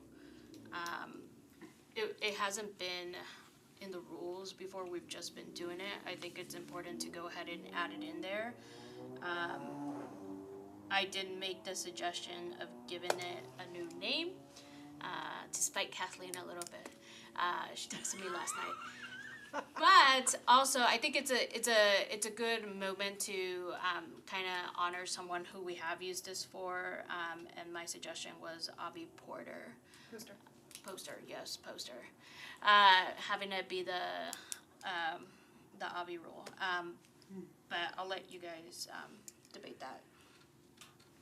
It hasn't been in the rules before, we've just been doing it. I think it's important to go ahead and add it in there. I did make the suggestion of giving it a new name, to spite Kathleen a little bit. She texted me last night. But also, I think it's a good moment to kind of honor someone who we have used this for. And my suggestion was Avi Porter. Poster, yes, poster. Having it be the Avi rule. But I'll let you guys debate that.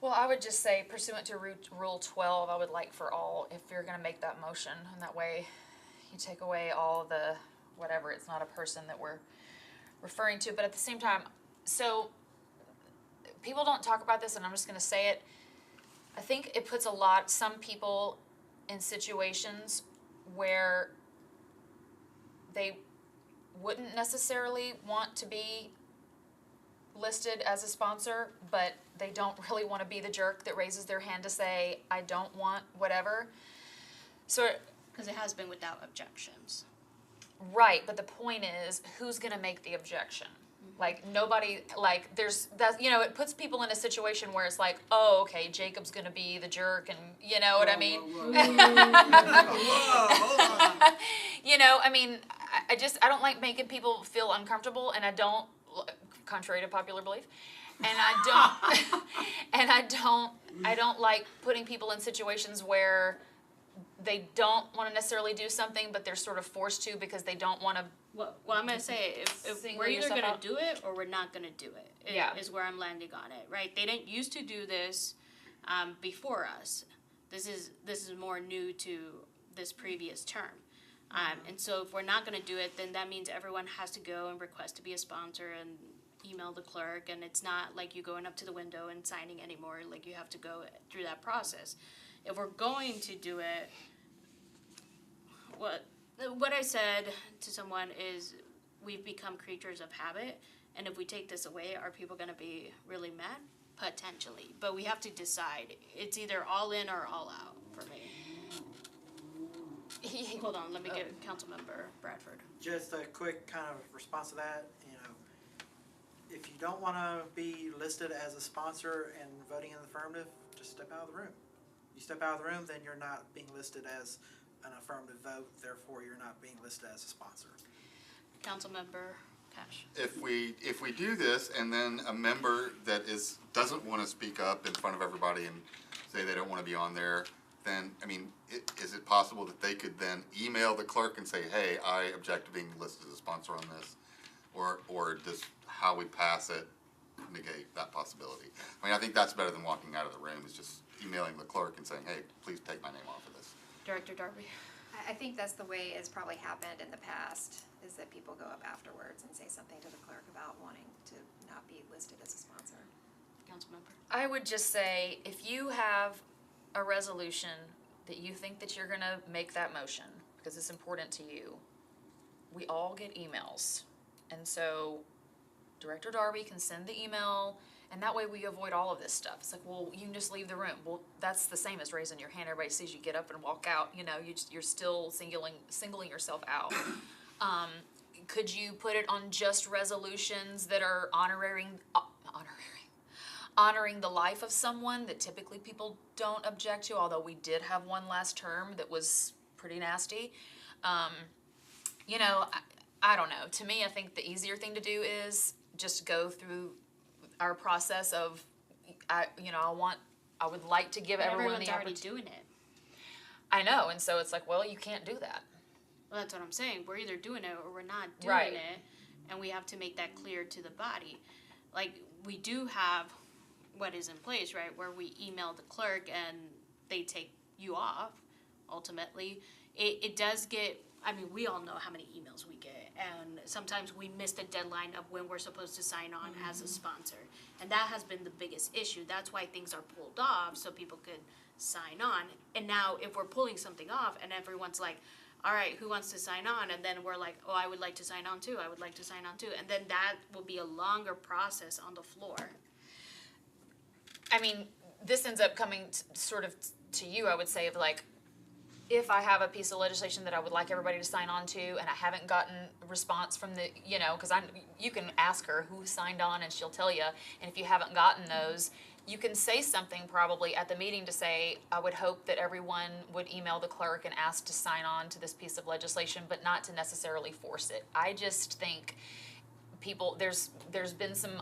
Well, I would just say pursuant to Rule 12, I would like for all, if you're gonna make that motion, and that way you take away all the, whatever, it's not a person that we're referring to, but at the same time, so people don't talk about this, and I'm just gonna say it. I think it puts some people in situations where they wouldn't necessarily want to be listed as a sponsor, but they don't really want to be the jerk that raises their hand to say, I don't want whatever. So, Because it has been without objections. right, but the point is, who's gonna make the objection? Like, nobody, like, it puts people in a situation where it's like, oh, okay, Jacob's gonna be the jerk, and, you know what I mean? You know, I mean, I don't like making people feel uncomfortable, and I don't, contrary to popular belief, and I don't like putting people in situations where they don't want to necessarily do something, but they're sort of forced to because they don't want to. Well, I'm gonna say if Single we're either yourself gonna out. do it or we're not gonna do it. Yeah. Is where I'm landing on it, right? They didn't used to do this before us. This is more new to this previous term. And so if we're not gonna do it, then that means everyone has to go and request to be a sponsor and email the clerk, and it's not like you going up to the window and signing anymore. Like, you have to go through that process. If we're going to do it, what I said to someone is we've become creatures of habit, and if we take this away, are people gonna be really mad? Potentially, but we have to decide. It's either all in or all out for me. Hold on, let me get Councilmember Bradford. Just a quick kind of response to that, if you don't wanna be listed as a sponsor and voting in the affirmative, just step out of the room. You step out of the room, then you're not being listed as an affirmative vote, therefore you're not being listed as a sponsor. Councilmember Cash. If we do this and then a member that doesn't want to speak up in front of everybody and say they don't want to be on there, then, I mean, is it possible that they could then email the clerk and say, hey, I object to being listed as a sponsor on this? Or does how we pass it negate that possibility? I mean, I think that's better than walking out of the room, is just emailing the clerk and saying, hey, please take my name off of this. Director Darby. I think that's the way it's probably happened in the past, is that people go up afterwards and say something to the clerk about wanting to not be listed as a sponsor. Councilmember. I would just say, if you have a resolution that you think that you're gonna make that motion, because it's important to you, we all get emails. And so Director Darby can send the email, and that way we avoid all of this stuff. It's like, well, you can just leave the room. Well, that's the same as raising your hand. Everybody sees you get up and walk out, you're still singling yourself out. Could you put it on just resolutions that are honoring honoring the life of someone that typically people don't object to, although we did have one last term that was pretty nasty. You know, I don't know. To me, I think the easier thing to do is just go through our process of, I would like to give But everyone everyone's the already opportunity. doing it. I know, and so it's like, well, you can't do that. Well, that's what I'm saying. We're either doing it or we're not doing Right. it, and we have to make that clear to the body. Like, we do have what is in place, right, where we email the clerk and they take you off, ultimately. It does get, I mean, we all know how many emails we get, and sometimes we miss the deadline of when we're supposed to sign on as a sponsor. And that has been the biggest issue. That's why things are pulled off, so people could sign on. And now, if we're pulling something off and everyone's like, all right, who wants to sign on? And then we're like, oh, I would like to sign on too, I would like to sign on too. And then that will be a longer process on the floor. I mean, this ends up coming sort of to you, I would say, of like, if I have a piece of legislation that I would like everybody to sign on to, and I haven't gotten a response from the, because you can ask her who signed on, and she'll tell you. And if you haven't gotten those, you can say something probably at the meeting to say, I would hope that everyone would email the clerk and ask to sign on to this piece of legislation, but not to necessarily force it. I just think people, there's been some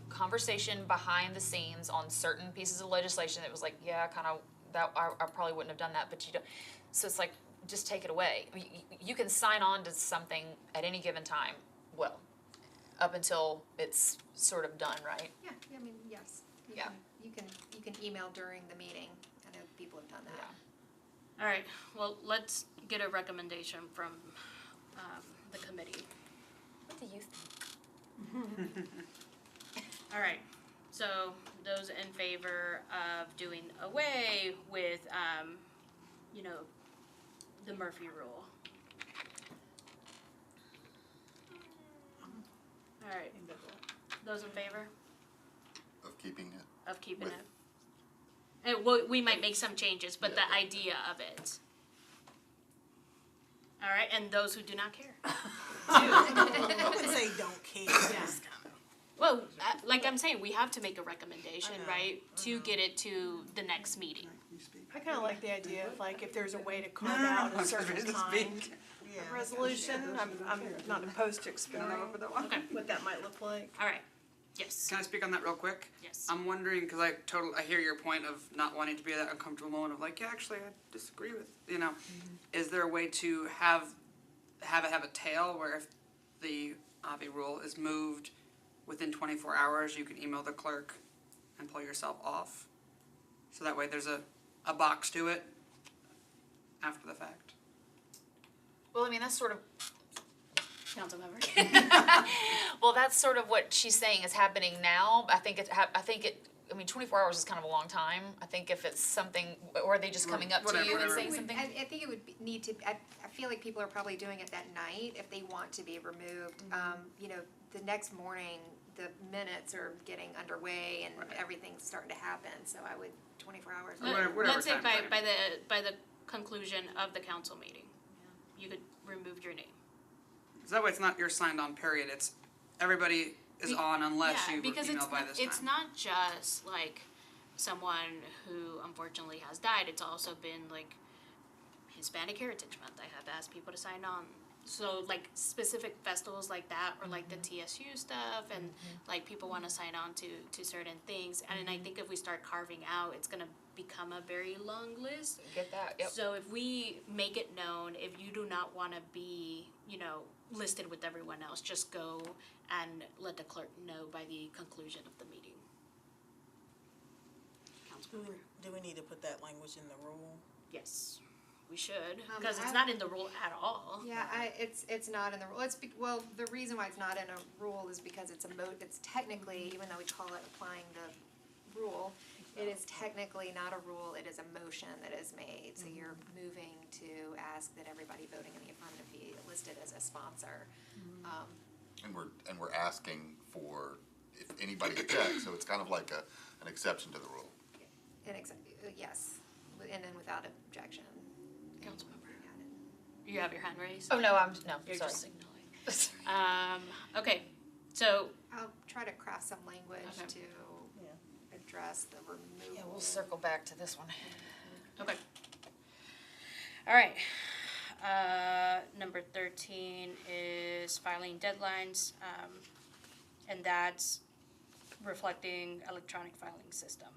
conversation behind the scenes on certain pieces of legislation that was like, yeah, kind of, that I probably wouldn't have done that, but you don't. So it's like, just take it away. You can sign on to something at any given time, well, up until it's sort of done, right? Yeah, I mean, yes. Yeah. You can email during the meeting. I know people have done that. All right, well, let's get a recommendation from the committee. What do you think? All right, so those in favor of doing away with, the Murphy rule. All right, those in favor Of keeping it. of keeping With- it? We might make some changes, but the idea of it. All right, and those who do not care. I would say don't care. Just kinda- Well, like I'm saying, we have to make a recommendation, I know, right, to get it to the next meeting. I kinda like the idea of like, if there's a way to carve out a certain time Yeah. resolution, I'm not opposed to exploring Okay, what that might look like. all right, yes, Can I speak on that real quick? yes. I'm wondering, because I hear your point of not wanting to be that uncomfortable moment of like, yeah, actually, I disagree with, is there a way to have it have a tail where if the Avi rule is moved within 24 hours, you can email the clerk and pull yourself off? So that way there's a box to it after the fact. Well, I mean, that's sort of, Councilmember. well, that's sort of what she's saying is happening now. I think 24 hours is kind of a long time. I think if it's something, or are they just coming up to you and Whatever. saying something? I think it would need to, I feel like people are probably doing it that night if they want to be removed. The next morning, the minutes are getting underway and everything's starting to happen, so I would, 24 hours. Whatever Let's say time frame. by the conclusion of the council meeting, you could remove your name. So that way it's not your signed on period, it's everybody is on unless you because email by this time. it's not just like someone who unfortunately has died, it's also been like Hispanic Heritage Month, I have asked people to sign on. So like specific festivals like that, or like the TSU stuff, and like people wanna sign on to certain things, and I think if we start carving out, it's gonna become a very long list. Get that, yep. So if we make it known, if you do not wanna be, listed with everyone else, just go and let the clerk know by the conclusion of the meeting. Councilmember? Do we need to put that language in the rule? Yes, we should, because it's not in the rule at all. Yeah, it's not in the rule. Well, the reason why it's not in a rule is because it's technically, even though we call it applying the rule, it is technically not a rule, it is a motion that is made. So you're moving to ask that everybody voting in the affirmative be listed as a sponsor. And we're asking for, if anybody objects, so it's kind of like an exception to the rule. Yes, and then without objection. Councilmember, you have your hand raised? Oh, no, You're sorry. just signaling. Okay, so, I'll try to craft some language Okay. to, Yeah. address the removal. Yeah, we'll circle back to this one. Okay. All right. Number 13 is filing deadlines, and that's reflecting electronic filing system.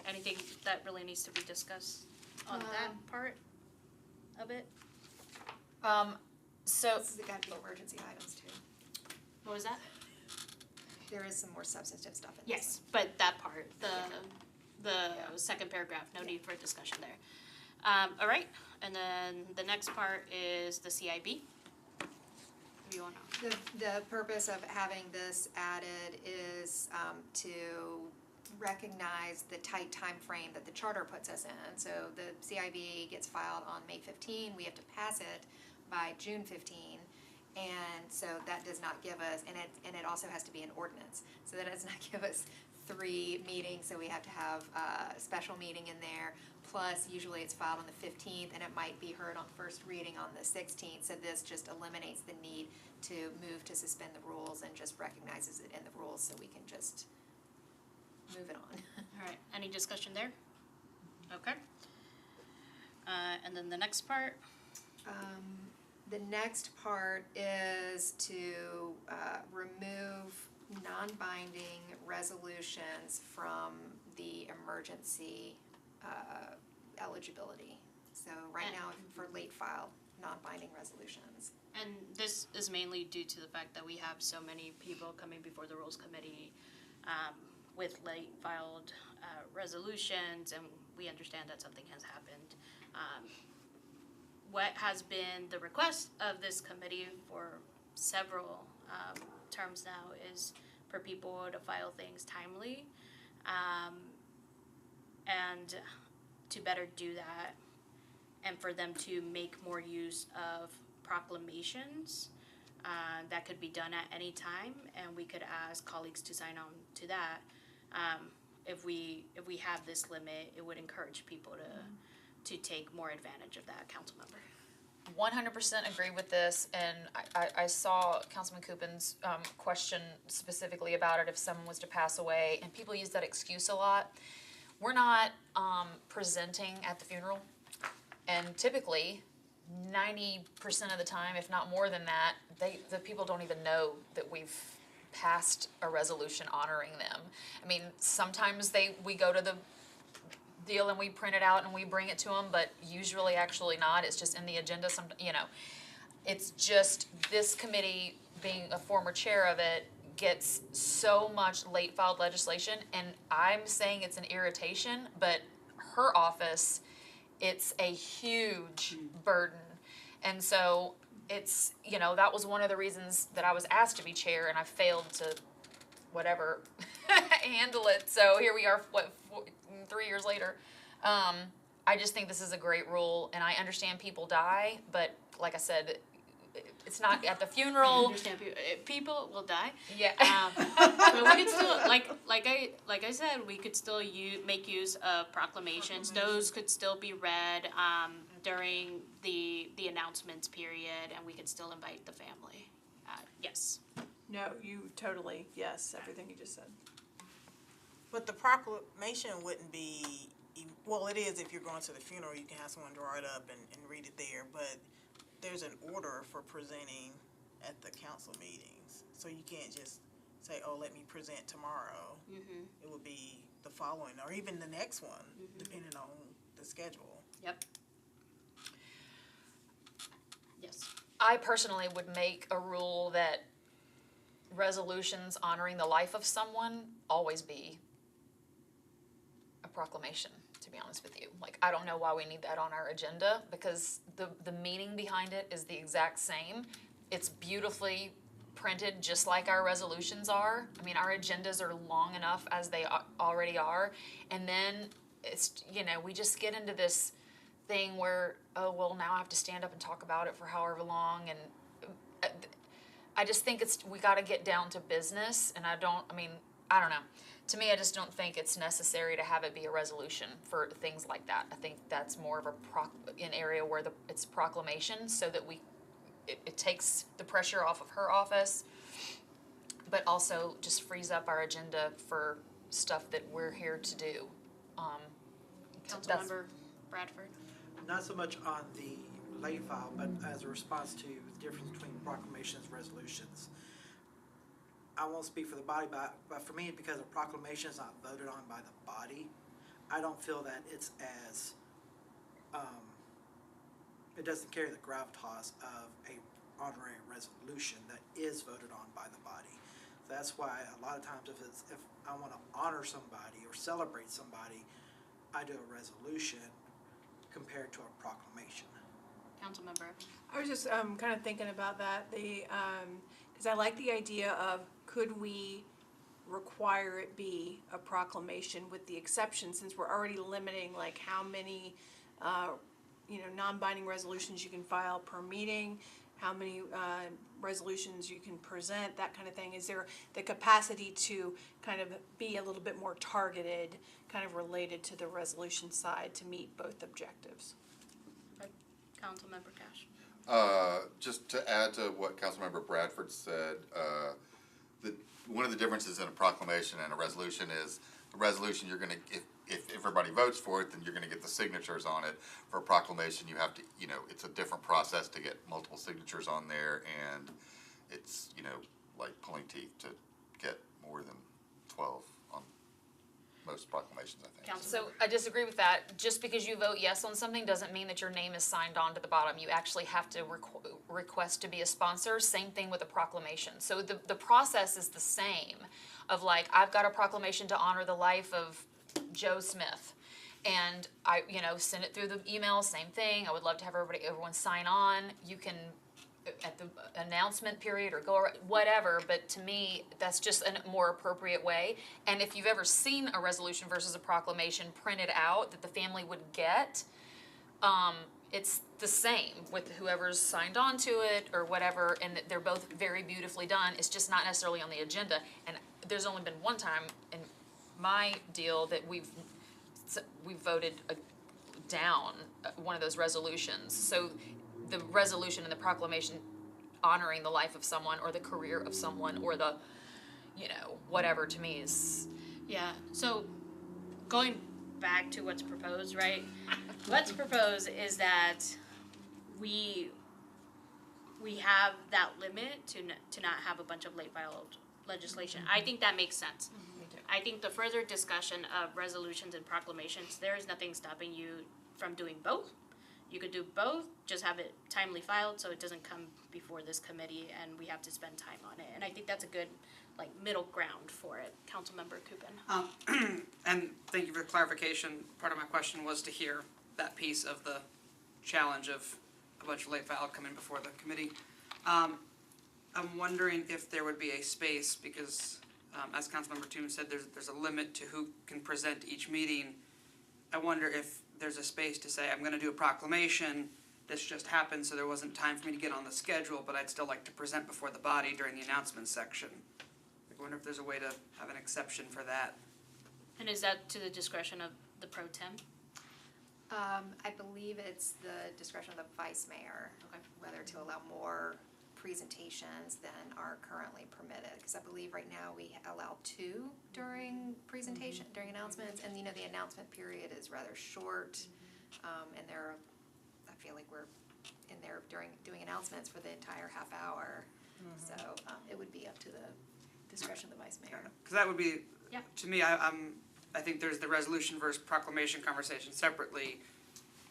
Anything that really needs to be discussed on that part of it? So, This has got to be emergency items too. What was that? There is some more substantive stuff in this. Yes, but that part, the second paragraph, no need for discussion there. All right, and then the next part is the CIB. If you wanna. The purpose of having this added is to recognize the tight time frame that the charter puts us in. So the CIB gets filed on May 15, we have to pass it by June 15. And so that does not give us, and it also has to be an ordinance, so that does not give us 3 meetings, so we have to have a special meeting in there. Plus, usually it's filed on the 15th, and it might be heard on first reading on the 16th, so this just eliminates the need to move to suspend the rules and just recognizes it in the rules, so we can just move it on. All right, any discussion there? Okay. And then the next part, The next part is to remove non-binding resolutions from the emergency eligibility. So right now, for late file, non-binding resolutions. and this is mainly due to the fact that we have so many people coming before the Rules Committee with late filed resolutions, and we understand that something has happened. What has been the request of this committee for several terms now is for people to file things timely, and to better do that, and for them to make more use of proclamations that could be done at any time, and we could ask colleagues to sign on to that. If we have this limit, it would encourage people to take more advantage of that, council member. 100% agree with this, and I saw Councilman Coopin's question specifically about it if someone was to pass away, and people use that excuse a lot. We're not presenting at the funeral, and typically 90% of the time, if not more than that, the people don't even know that we've passed a resolution honoring them. I mean, sometimes we go to the deal and we print it out and we bring it to them, but usually actually not. It's just in the agenda. It's just this committee, being a former chair of it, gets so much late filed legislation, and I'm saying it's an irritation, but her office, it's a huge burden. And so it's, that was one of the reasons that I was asked to be chair, and I failed to handle it. So here we are, 3 years later. I just think this is a great rule, and I understand people die, but like I said, it's not at the I funeral. understand people will die. Yeah. But we could still, like I said, we could still make use of proclamations. Those could still be read during the announcements period, and we could still invite the family. Yes. No, you totally, yes, everything you just said. But the proclamation wouldn't be, well, it is if you're going to the funeral, you can have someone draw it up and read it there, but there's an order for presenting at the council meetings. So you can't just say, oh, let me present tomorrow. Mm-hmm. It would be the following, or even the next one, depending on the schedule. Yep. Yes. I personally would make a rule that resolutions honoring the life of someone always be a proclamation, to be honest with you. Like, I don't know why we need that on our agenda, because the meaning behind it is the exact same. It's beautifully printed just like our resolutions are. I mean, our agendas are long enough as they already are. And then it's, we just get into this thing where, oh, well, now I have to stand up and talk about it for however long. And I just think we got to get down to business. And I don't know. To me, I just don't think it's necessary to have it be a resolution for things like that. I think that's more of an area where it's proclamation, so that it takes the pressure off of her office, but also just frees up our agenda for stuff that we're here to do. That's- Councilmember Bradford? Not so much on the late file, but as a response to the difference between proclamations and resolutions. I won't speak for the body, but for me, because a proclamation is not voted on by the body, I don't feel that it's as, it doesn't carry the gravitas of a honorary resolution that is voted on by the body. That's why a lot of times if I wanna honor somebody or celebrate somebody, I do a resolution compared to a proclamation. Councilmember Evans? I was just kind of thinking about that, because I like the idea of, could we require it be a proclamation with the exception, since we're already limiting like how many, non-binding resolutions you can file per meeting, how many resolutions you can present, that kind of thing. Is there the capacity to kind of be a little bit more targeted, kind of related to the resolution side to meet both objectives? Councilmember Cash? Just to add to what Councilmember Bradford said, one of the differences in a proclamation and a resolution is a resolution, you're gonna, if everybody votes for it, then you're gonna get the signatures on it. For a proclamation, you have to, it's a different process to get multiple signatures on there, and it's, like pulling teeth to get more than 12 on most proclamations, I think. So I disagree with that. Just because you vote yes on something doesn't mean that your name is signed on to the bottom. You actually have to request to be a sponsor. Same thing with a proclamation. So the process is the same of like, I've got a proclamation to honor the life of Joe Smith. And I, send it through the email, same thing. I would love to have everyone sign on. You can, at the announcement period or whatever, but to me, that's just a more appropriate way. And if you've ever seen a resolution versus a proclamation printed out that the family would get, it's the same with whoever's signed on to it or whatever, and they're both very beautifully done. It's just not necessarily on the agenda. And there's only been one time in my deal that we've voted down one of those resolutions. So the resolution and the proclamation honoring the life of someone or the career of someone or the, whatever to me is. Yeah, so going back to what's proposed, right? What's proposed is that we have that limit to not have a bunch of late filed legislation. I think that makes sense. I think the further discussion of resolutions and proclamations, there is nothing stopping you from doing both. You could do both, just have it timely filed so it doesn't come before this committee and we have to spend time on it. And I think that's a good, middle ground for it. Councilmember Coopin. And thank you for the clarification. Part of my question was to hear that piece of the challenge of a bunch of late filed coming before the committee. I'm wondering if there would be a space, because as Councilmember Toombs said, there's a limit to who can present each meeting. I wonder if there's a space to say, I'm gonna do a proclamation, this just happened, so there wasn't time for me to get on the schedule, but I'd still like to present before the body during the announcements section. I wonder if there's a way to have an exception for that. And is that to the discretion of the pro tem? I believe it's the discretion of the vice mayor, whether to allow more presentations than are currently permitted, because I believe right now we allow 2 during presentation, during announcements, and the announcement period is rather short, and I feel like we're in there doing announcements for the entire half hour, so it would be up to the discretion of the vice mayor. Because that would be, Yeah. to me, I think there's the resolution versus proclamation conversation separately,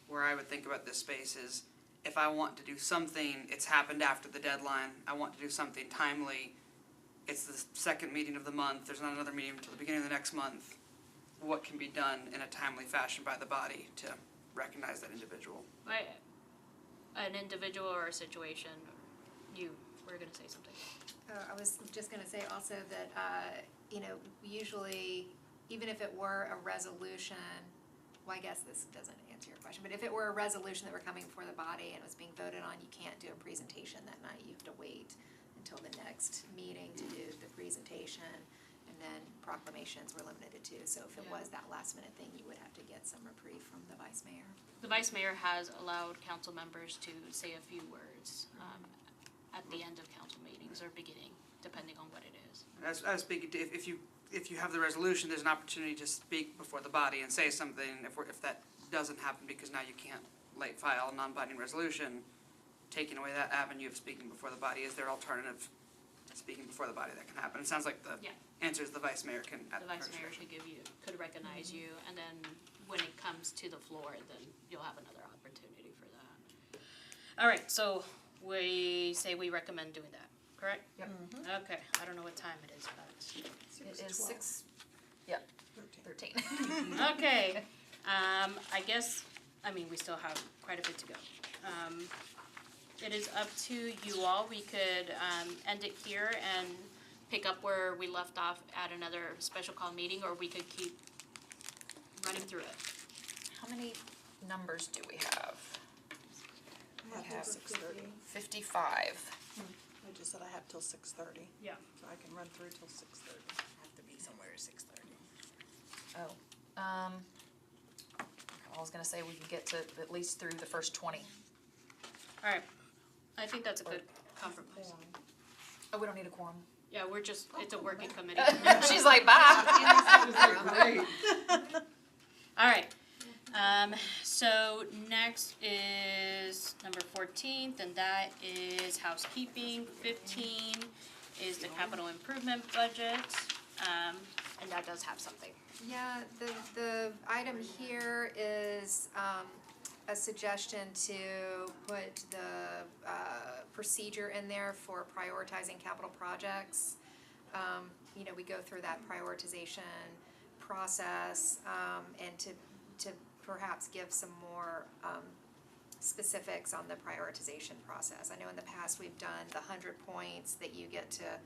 where I would think about this space is, if I want to do something, it's happened after the deadline, I want to do something timely, it's the second meeting of the month, there's not another meeting until the beginning of the next month, what can be done in a timely fashion by the body to recognize that individual? An individual or a situation, you were gonna say something. I was just gonna say also that, usually, even if it were a resolution, well, I guess this doesn't answer your question, but if it were a resolution that were coming before the body and it was being voted on, you can't do a presentation that night. You have to wait until the next meeting to do the presentation, and then proclamations were limited to 2. So if it was that last minute thing, you would have to get some reprieve from the vice mayor. The vice mayor has allowed council members to say a few words at the end of council meetings or beginning, depending on what it is. I was speaking to, if you if you have the resolution, there's an opportunity to speak before the body and say something. If that doesn't happen because now you can't late file a non-binding resolution, taking away that avenue of speaking before the body, is there alternative speaking before the body that can happen? It sounds like the Yeah. answer is the vice mayor can. The vice mayor could recognize you, and then when it comes to the floor, then you'll have another opportunity for that. All right, so we say we recommend doing that, correct? Yep. Okay, I don't know what time it is, but. It is 6, yep, 13. Okay, I guess, we still have quite a bit to go. It is up to you all. We could, end it here and pick up where we left off at another special call meeting, or we could keep running through it. How many numbers do we have? I have till 6:30. 55. I just said I have till 6:30, Yeah. so I can run through till 6:30. Have to be somewhere at 6:30. Oh, I was gonna say we can get to at least through the first 20. All right, I think that's a good compromise. Oh, we don't need a quorum. Yeah, it's a working committee. She's like, bye. All right, so next is number 14th, and that is housekeeping. 15 is the capital improvement budget, and that does have something. Yeah, the item here is, a suggestion to put the, procedure in there for prioritizing capital projects. We go through that prioritization process, and to perhaps give some more, specifics on the prioritization process. I know in the past we've done the 100 points that you get to,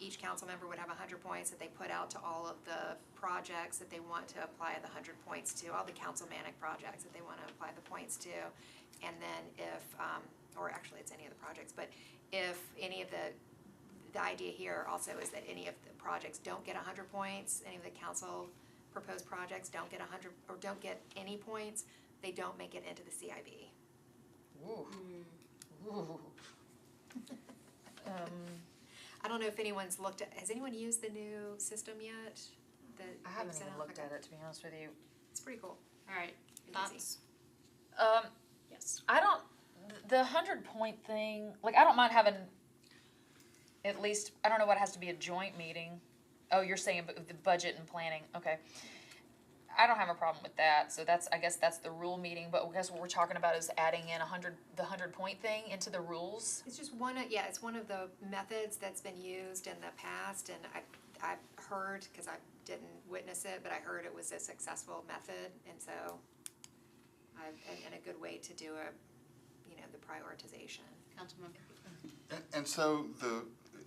each council member would have 100 points that they put out to all of the projects that they want to apply the 100 points to, all the councilmanic projects that they want to apply the points to. And then if, or actually it's any of the projects, but if any of the idea here also is that any of the projects don't get 100 points, any of the council proposed projects don't get 100, or don't get any points, they don't make it into the CIB. Ooh. Ooh. I don't know if anyone's looked at, has anyone used the new system yet? I haven't even looked at it, to be honest with you. It's pretty cool. All right, Easy. thoughts? Yes. I don't, the 100-point thing, like, I don't mind having at least, I don't know what has to be a joint meeting. Oh, you're saying the budget and planning, okay. I don't have a problem with that, so I guess that's the rule meeting, but I guess what we're talking about is adding in the 100-point thing into the rules. It's just it's one of the methods that's been used in the past, and I've heard, because I didn't witness it, but I heard it was a successful method, and so, and a good way to do the prioritization. Councilmember. And so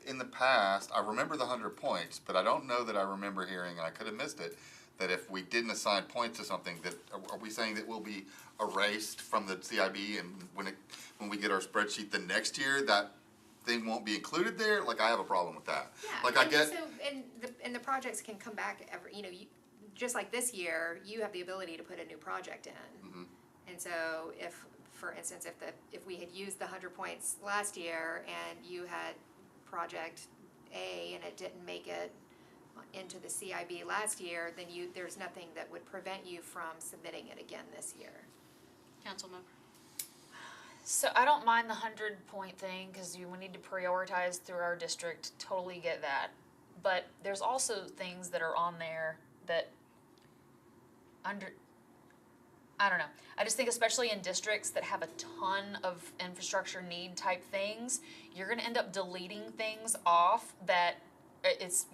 in the past, I remember the 100 points, but I don't know that I remember hearing, and I could have missed it, that if we didn't assign points to something, that, are we saying that will be erased from the CIB, and when we get our spreadsheet the next year, that thing won't be included there? Like, I have a problem with that. Yeah, Like, I and get, so, and the projects can come back just like this year, you have the ability to put a new project in. Mhm. And so if, for instance, if we had used the 100 points last year and you had project A and it didn't make it into the CIB last year, then there's nothing that would prevent you from submitting it again this year. Councilmember. So I don't mind the 100-point thing, because we need to prioritize through our district, totally get that. But there's also things that are on there that I don't know. I just think especially in districts that have a ton of infrastructure need type things, you're gonna end up deleting things off that it's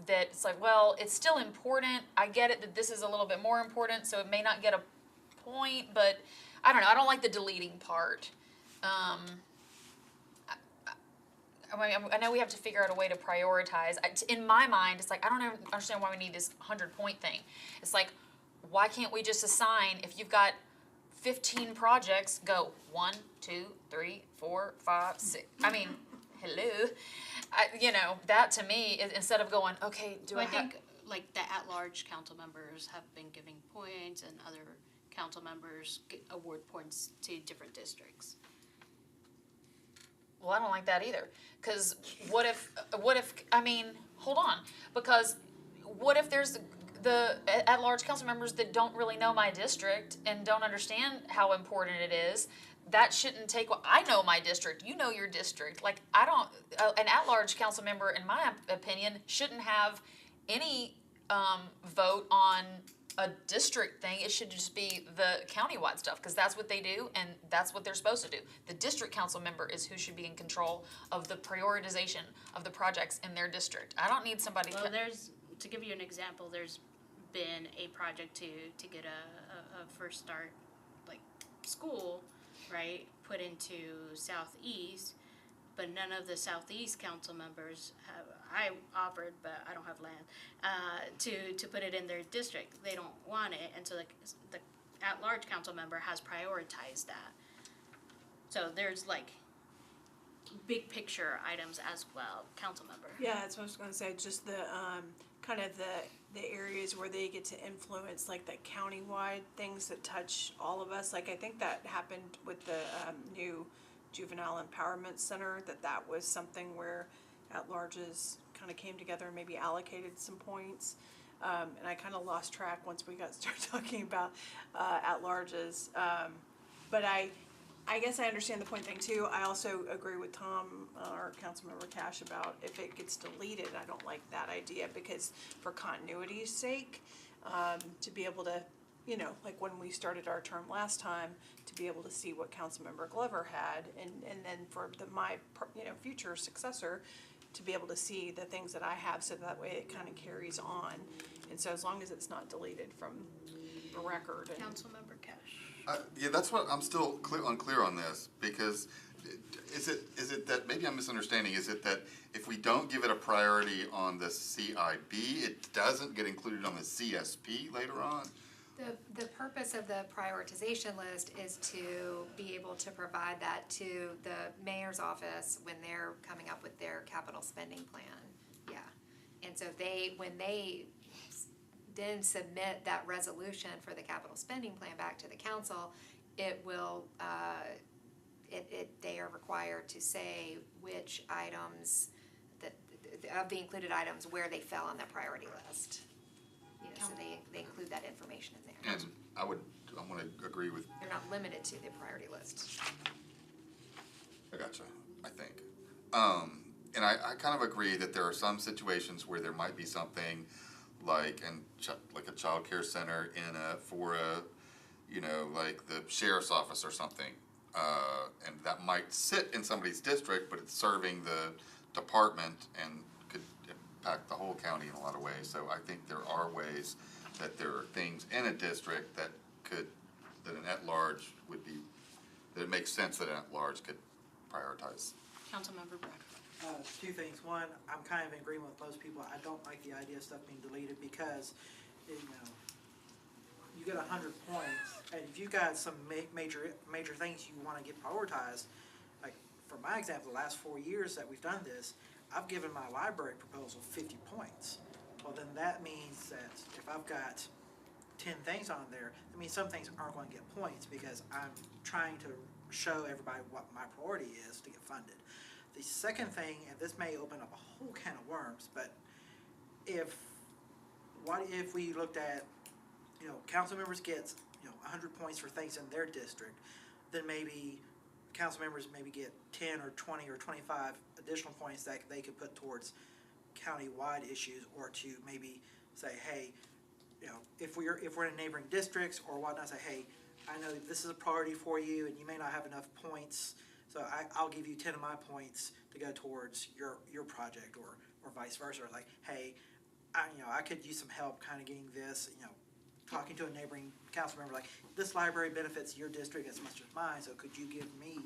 like, well, it's still important. I get it that this is a little bit more important, so it may not get a point, but I don't know. I don't like the deleting part. I know we have to figure out a way to prioritize. In my mind, it's like, I don't understand why we need this 100-point thing. It's like, why can't we just assign, if you've got 15 projects, go 1, 2, 3, 4, 5, 6. I mean, hello. That to me, instead of going, okay, I think like the at-large council members have been giving points, and other council members award points to different districts. Well, I don't like that either. Because what if hold on, because what if there's the at-large council members that don't really know my district and don't understand how important it is? That shouldn't take, I know my district, you know your district. Like, I don't, an at-large council member, in my opinion, shouldn't have any vote on a district thing. It should just be the countywide stuff, because that's what they do and that's what they're supposed to do. The district council member is who should be in control of the prioritization of the projects in their district. I don't need somebody. Well, to give you an example, there's been a project to get a first start, like, school, right, put into Southeast, but none of the Southeast council members have, I offered, but I don't have land, to put it in their district. They don't want it, and so the at-large council member has prioritized that. So there's like big picture items as well, council member. Yeah, that's what I was gonna say, just the, kind of the areas where they get to influence, like the countywide things that touch all of us. Like, I think that happened with the, new Juvenile Empowerment Center, that was something where at-larges kind of came together and maybe allocated some points. And I kind of lost track once we started talking about, at-larges. But I guess I understand the point thing too. I also agree with Tom, or Councilmember Cash, about if it gets deleted, I don't like that idea, because for continuity's sake, to be able to, you know, like when we started our term last time, to be able to see what Councilmember Glover had, and then for my, you know, future successor, to be able to see the things that I have, so that way it kind of carries on. And so as long as it's not deleted from the record. And Councilmember Cash. Yeah, that's what, I'm still unclear on this, because is it that, maybe I'm misunderstanding, is it that if we don't give it a priority on the CIB, it doesn't get included on the CSP later on? The purpose of the prioritization list is to be able to provide that to the mayor's office when they're coming up with their capital spending plan, yeah. And so when they then submit that resolution for the capital spending plan back to the council, it will, they are required to say which items, of the included items, where they fell on that priority list. You know, so they include that information in there. And I want to agree with, They're not limited to the priority list. I gotcha, I think. And I kind of agree that there are some situations where there might be something like like a child care center for a, you know, like the sheriff's office or something. And that might sit in somebody's district, but it's serving the department and could impact the whole county in a lot of ways. So I think there are ways that there are things in a district that an at-large would be, that it makes sense that an at-large could prioritize. Councilmember Bradford. Two things. One, I'm kind of in agreement with most people. I don't like the idea of stuff being deleted, because, you know, you get 100 points, and if you got some major things you want to get prioritized, like for my example, the last 4 years that we've done this, I've given my library proposal 50 points. Well, then that means that if I've got 10 things on there, that means some things aren't going to get points, because I'm trying to show everybody what my priority is to get funded. The second thing, and this may open up a whole can of worms, but what if we looked at, you know, council members get, you know, 100 points for things in their district, then maybe council members maybe get 10 or 20 or 25 additional points that they could put towards county-wide issues, or to maybe say, hey, you know, if we're in neighboring districts or whatnot, say, hey, I know this is a priority for you, and you may not have enough points, so I'll give you 10 of my points to go towards your project, or vice versa. Or like, hey, I could use some help kind of getting this, you know, talking to a neighboring council member, like, this library benefits your district as much as mine, so could you give me,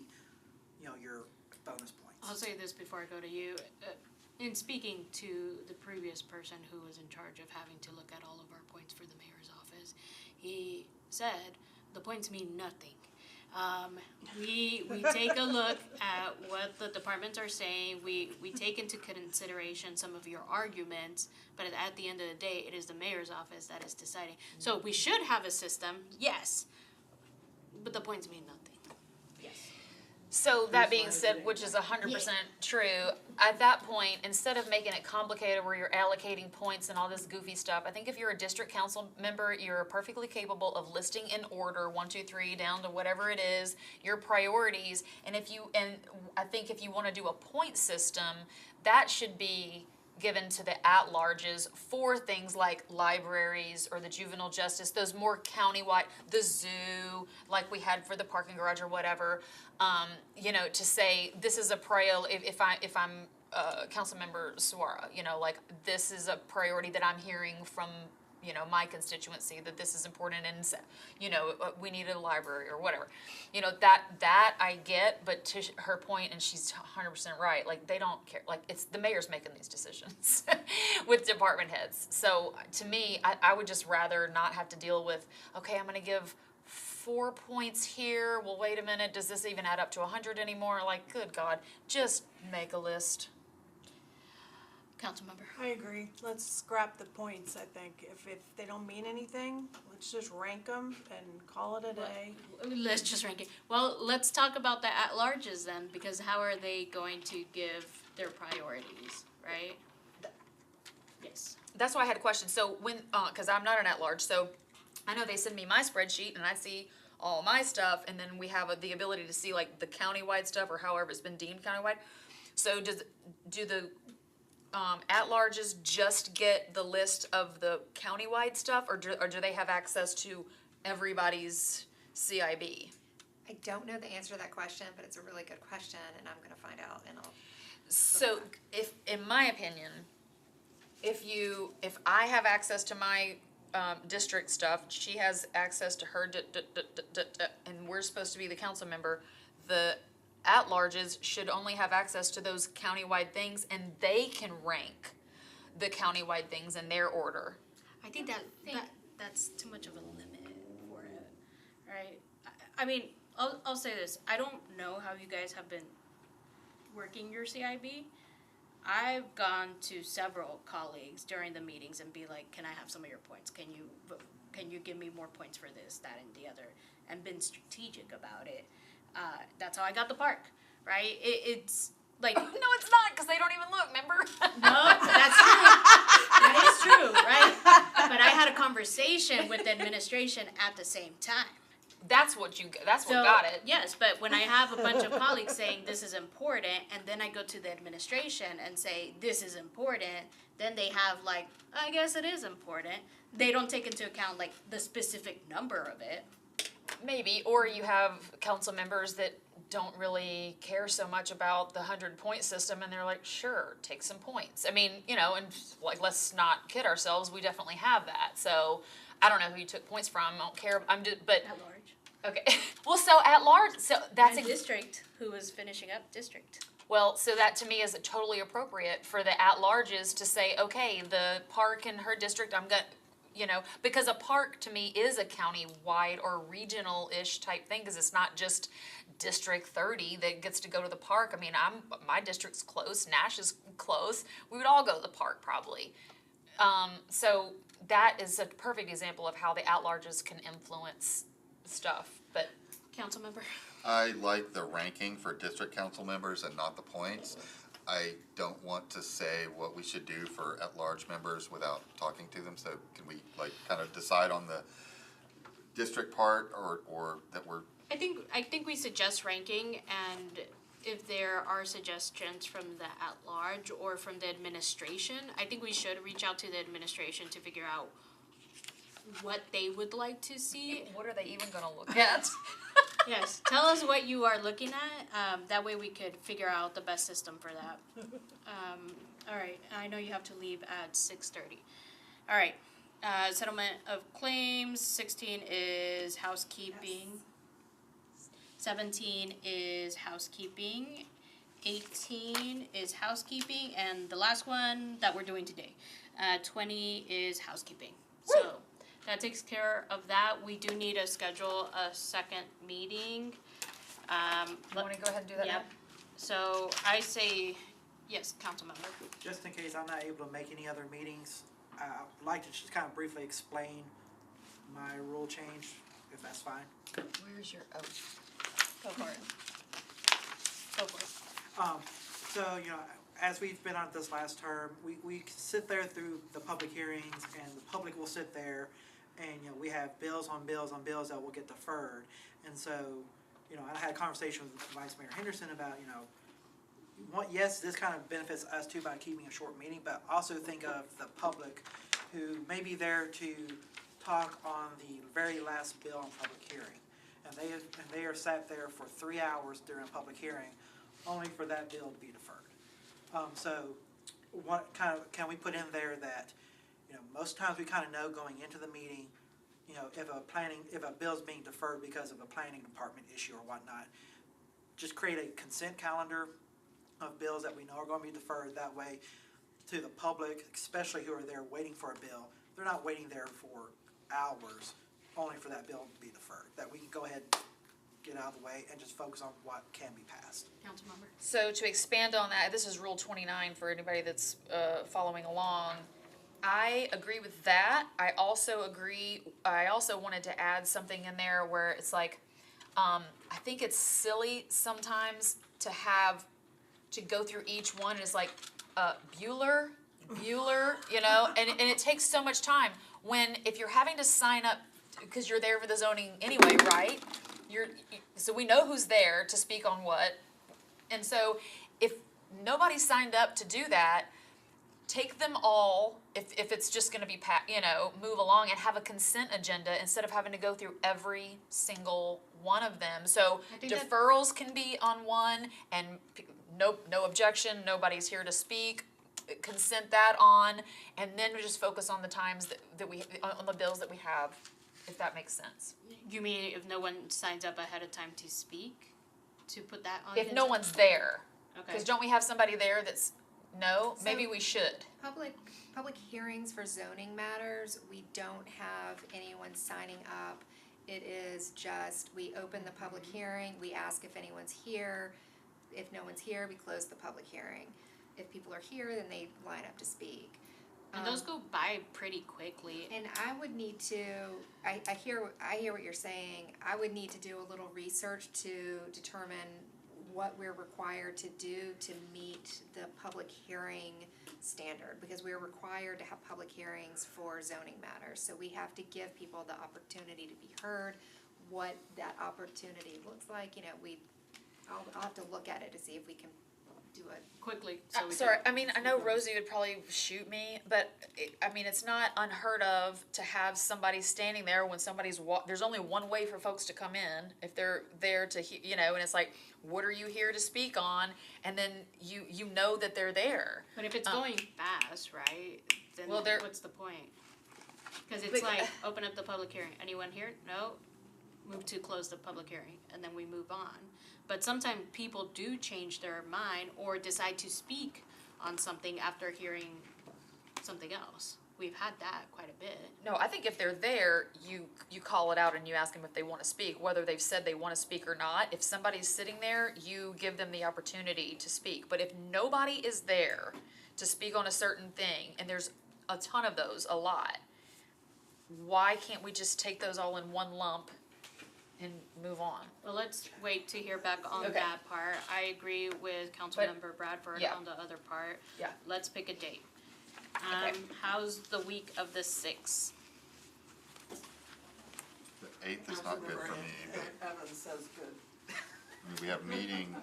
you know, your bonus points? I'll say this before I go to you. In speaking to the previous person who was in charge of having to look at all of our points for the mayor's office, he said the points mean nothing. We take a look at what the departments are saying. We take into consideration some of your arguments, but at the end of the day, it is the mayor's office that is deciding. So we should have a system, yes, but the points mean nothing. Yes. So that being said, which is 100% true, at that point, instead of making it complicated where you're allocating points and all this goofy stuff, I think if you're a district council member, you're perfectly capable of listing in order, 1, 2, 3, down to whatever it is, your priorities. And I think if you want to do a point system, that should be given to the at-larges for things like libraries or the juvenile justice, those more countywide, the zoo, like we had for the parking garage or whatever, you know, to say this is a if I'm Councilmember Suara, you know, like this is a priority that I'm hearing from, you know, my constituency, that this is important, and you know, we need a library or whatever, you know, that I get. But to her point, and she's 100% right, like they don't care, like it's the mayor's making these decisions with department heads. So to me, I would just rather not have to deal with, okay, I'm gonna give 4 points here, well wait a minute, does this even add up to 100 anymore? Like, good God, just make a list. Councilmember. I agree. Let's scrap the points, I think. If they don't mean anything, let's just rank them and call it a day. Let's just rank it. Well, let's talk about the at-larges then, because how are they going to give their priorities, right? Yes. That's why I had a question. So when, cause I'm not an at-large, so I know they send me my spreadsheet and I see all my stuff, and then we have the ability to see like the countywide stuff or however it's been deemed countywide. So do the at-larges just get the list of the countywide stuff, or do they have access to everybody's CIB? I don't know the answer to that question, but it's a really good question, and I'm gonna find out, and I'll. So if, in my opinion, if I have access to my district stuff, she has access to her, and we're supposed to be the council member, the at-larges should only have access to those countywide things, and they can rank the countywide things in their order. I think that's too much of a limit for it, right? I mean, I'll say this. I don't know how you guys have been working your CIB. I've gone to several colleagues during the meetings and be like, can I have some of your points? Can you give me more points for this, that, and the other? And been strategic about it. That's how I got the park, right? It's like No, it's not, because they don't even look, remember? no, that's true. That is true, right? But I had a conversation with the administration at the same time. That's what got it. Yes, but when I have a bunch of colleagues saying this is important, and then I go to the administration and say this is important, then they have like, I guess it is important. They don't take into account like the specific number of it. Maybe, or you have council members that don't really care so much about the 100-point system, and they're like, sure, take some points. I mean, you know, and like, let's not kid ourselves, we definitely have that. So I don't know who you took points from, I don't care, but. At large. Okay, well, so at large, so that's. And district, who was finishing up district. Well, so that to me is totally appropriate for the at-larges to say, okay, the park in her district, I'm gonna, you know, because a park to me is a county-wide or regional-ish type thing, because it's not just District 30 that gets to go to the park. I mean, my district's close, Nash is close, we would all go to the park probably. So that is a perfect example of how the at-larges can influence stuff, but. Councilmember. I like the ranking for district council members and not the points. I don't want to say what we should do for at-large members without talking to them, so can we like kind of decide on the district part, or that we're. I think we suggest ranking, and if there are suggestions from the at-large or from the administration, I think we should reach out to the administration to figure out what they would like to see. What are they even gonna look at? Yes, tell us what you are looking at. That way we could figure out the best system for that. All right, I know you have to leave at 6:30. All right, settlement of claims. 16 is housekeeping. 17 is housekeeping. 18 is housekeeping, and the last one that we're doing today, 20 is housekeeping. Woo! So that takes care of that. We do need to schedule a second meeting. You wanna go ahead and do that now? Yep. So I say, yes, council member. Just in case I'm not able to make any other meetings, I'd like to just kind of briefly explain my rule change, if that's fine. Where's your, oh. Go for it. Go for it. So, as we've been on this last term, we sit there through the public hearings and the public will sit there and, we have bills on bills on bills that will get deferred. And so, I had a conversation with Vice Mayor Henderson about, yes, this kind of benefits us too by keeping a short meeting, but also think of the public who may be there to talk on the very last bill on public hearing. And they are sat there for 3 hours during a public hearing, only for that bill to be deferred. So what can we put in there that, most times we kind of know going into the meeting, if a bill's being deferred because of a planning department issue or whatnot, just create a consent calendar of bills that we know are going to be deferred. That way, to the public, especially who are there waiting for a bill, they're not waiting there for hours only for that bill to be deferred. That we can go ahead and get out of the way and just focus on what can be passed. Councilmember. So to expand on that, this is Rule 29 for anybody that's following along. I agree with that. I also wanted to add something in there where it's like, I think it's silly sometimes to go through each one, and it's like, Bueller, and it takes so much time. When, if you're having to sign up, because you're there for the zoning anyway, right? So we know who's there to speak on what. And so if nobody signed up to do that, take them all, if it's just gonna be, move along and have a consent agenda instead of having to go through every single one of them. So deferrals can be on one, and no objection, nobody's here to speak, consent that on, and then we just focus on the times on the bills that we have, if that makes sense. You mean if no one signs up ahead of time to speak, to put that on? If no one's there, Okay. because don't we have somebody there that's, maybe we should. Public hearings for zoning matters, we don't have anyone signing up. It is just, we open the public hearing, we ask if anyone's here. If no one's here, we close the public hearing. If people are here, then they line up to speak. And those go by pretty quickly. And I would need to, I hear what you're saying. I would need to do a little research to determine what we're required to do to meet the public hearing standard, because we're required to have public hearings for zoning matters. So we have to give people the opportunity to be heard. What that opportunity looks like, I'll have to look at it to see if we can do it. Quickly. Sorry, I know Rosie would probably shoot me, but it's not unheard of to have somebody standing there when somebody's there's only one way for folks to come in, if they're there to, and it's like, what are you here to speak on? And then you know that they're there. But if it's going fast, right, then Well, what's the point? Because it's like, open up the public hearing. Anyone here? No? Move to close the public hearing, and then we move on. But sometimes people do change their mind or decide to speak on something after hearing something else. We've had that quite a bit. No, I think if they're there, you call it out and you ask them if they want to speak, whether they've said they want to speak or not. If somebody's sitting there, you give them the opportunity to speak. But if nobody is there to speak on a certain thing, and there's a ton of those, a lot, why can't we just take those all in one lump and move on? Well, let's wait to hear back on Okay. that part. I agree with Councilmember Bradford yeah. on the other part. Yeah. Let's pick a date. Okay. How's the week of the 6th? The 8th is not good for me either. Evans says good. We have meeting,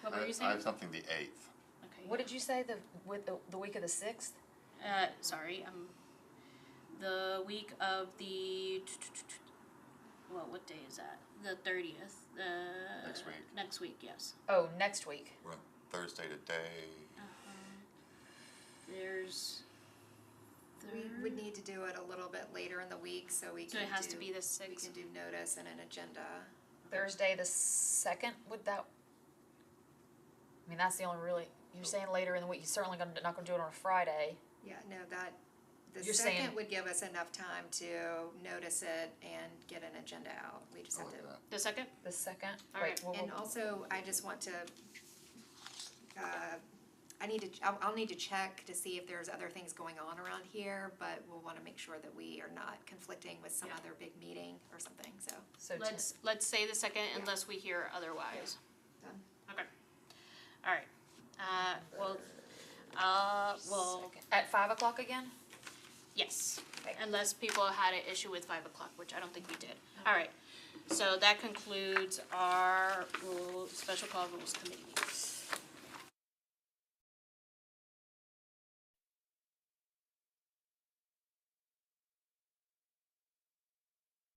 What were you I saying? have something the 8th. Okay. What did you say, the week of the 6th? Sorry, the week of the, well, what day is that? The 30th, Next week. Next week, yes. Oh, next week. We're on Thursday today. There's. We would need to do it a little bit later in the week, so we can So it has to do- be the We 6th. can do notice and an agenda. Thursday the 2nd, would that, that's the only really, you're saying later in the week, you're certainly not gonna do it on a Friday. Yeah, no, the You're saying- second would give us enough time to notice it and get an agenda out. We just I have like to. that. The 2nd? The 2nd? All Wait, right. well, And also, I just want to, I'll need to check to see if there's other things going on around here, but we'll wanna make sure that we are not conflicting with some Yeah. other big meeting or something, so. so Let's say the 2nd unless we hear otherwise. Done. Okay. All right. Well, At 5 o'clock again? yes, Okay. unless people had an issue with 5 o'clock, which I don't think we did. All right. So that concludes our special call rules committee meeting.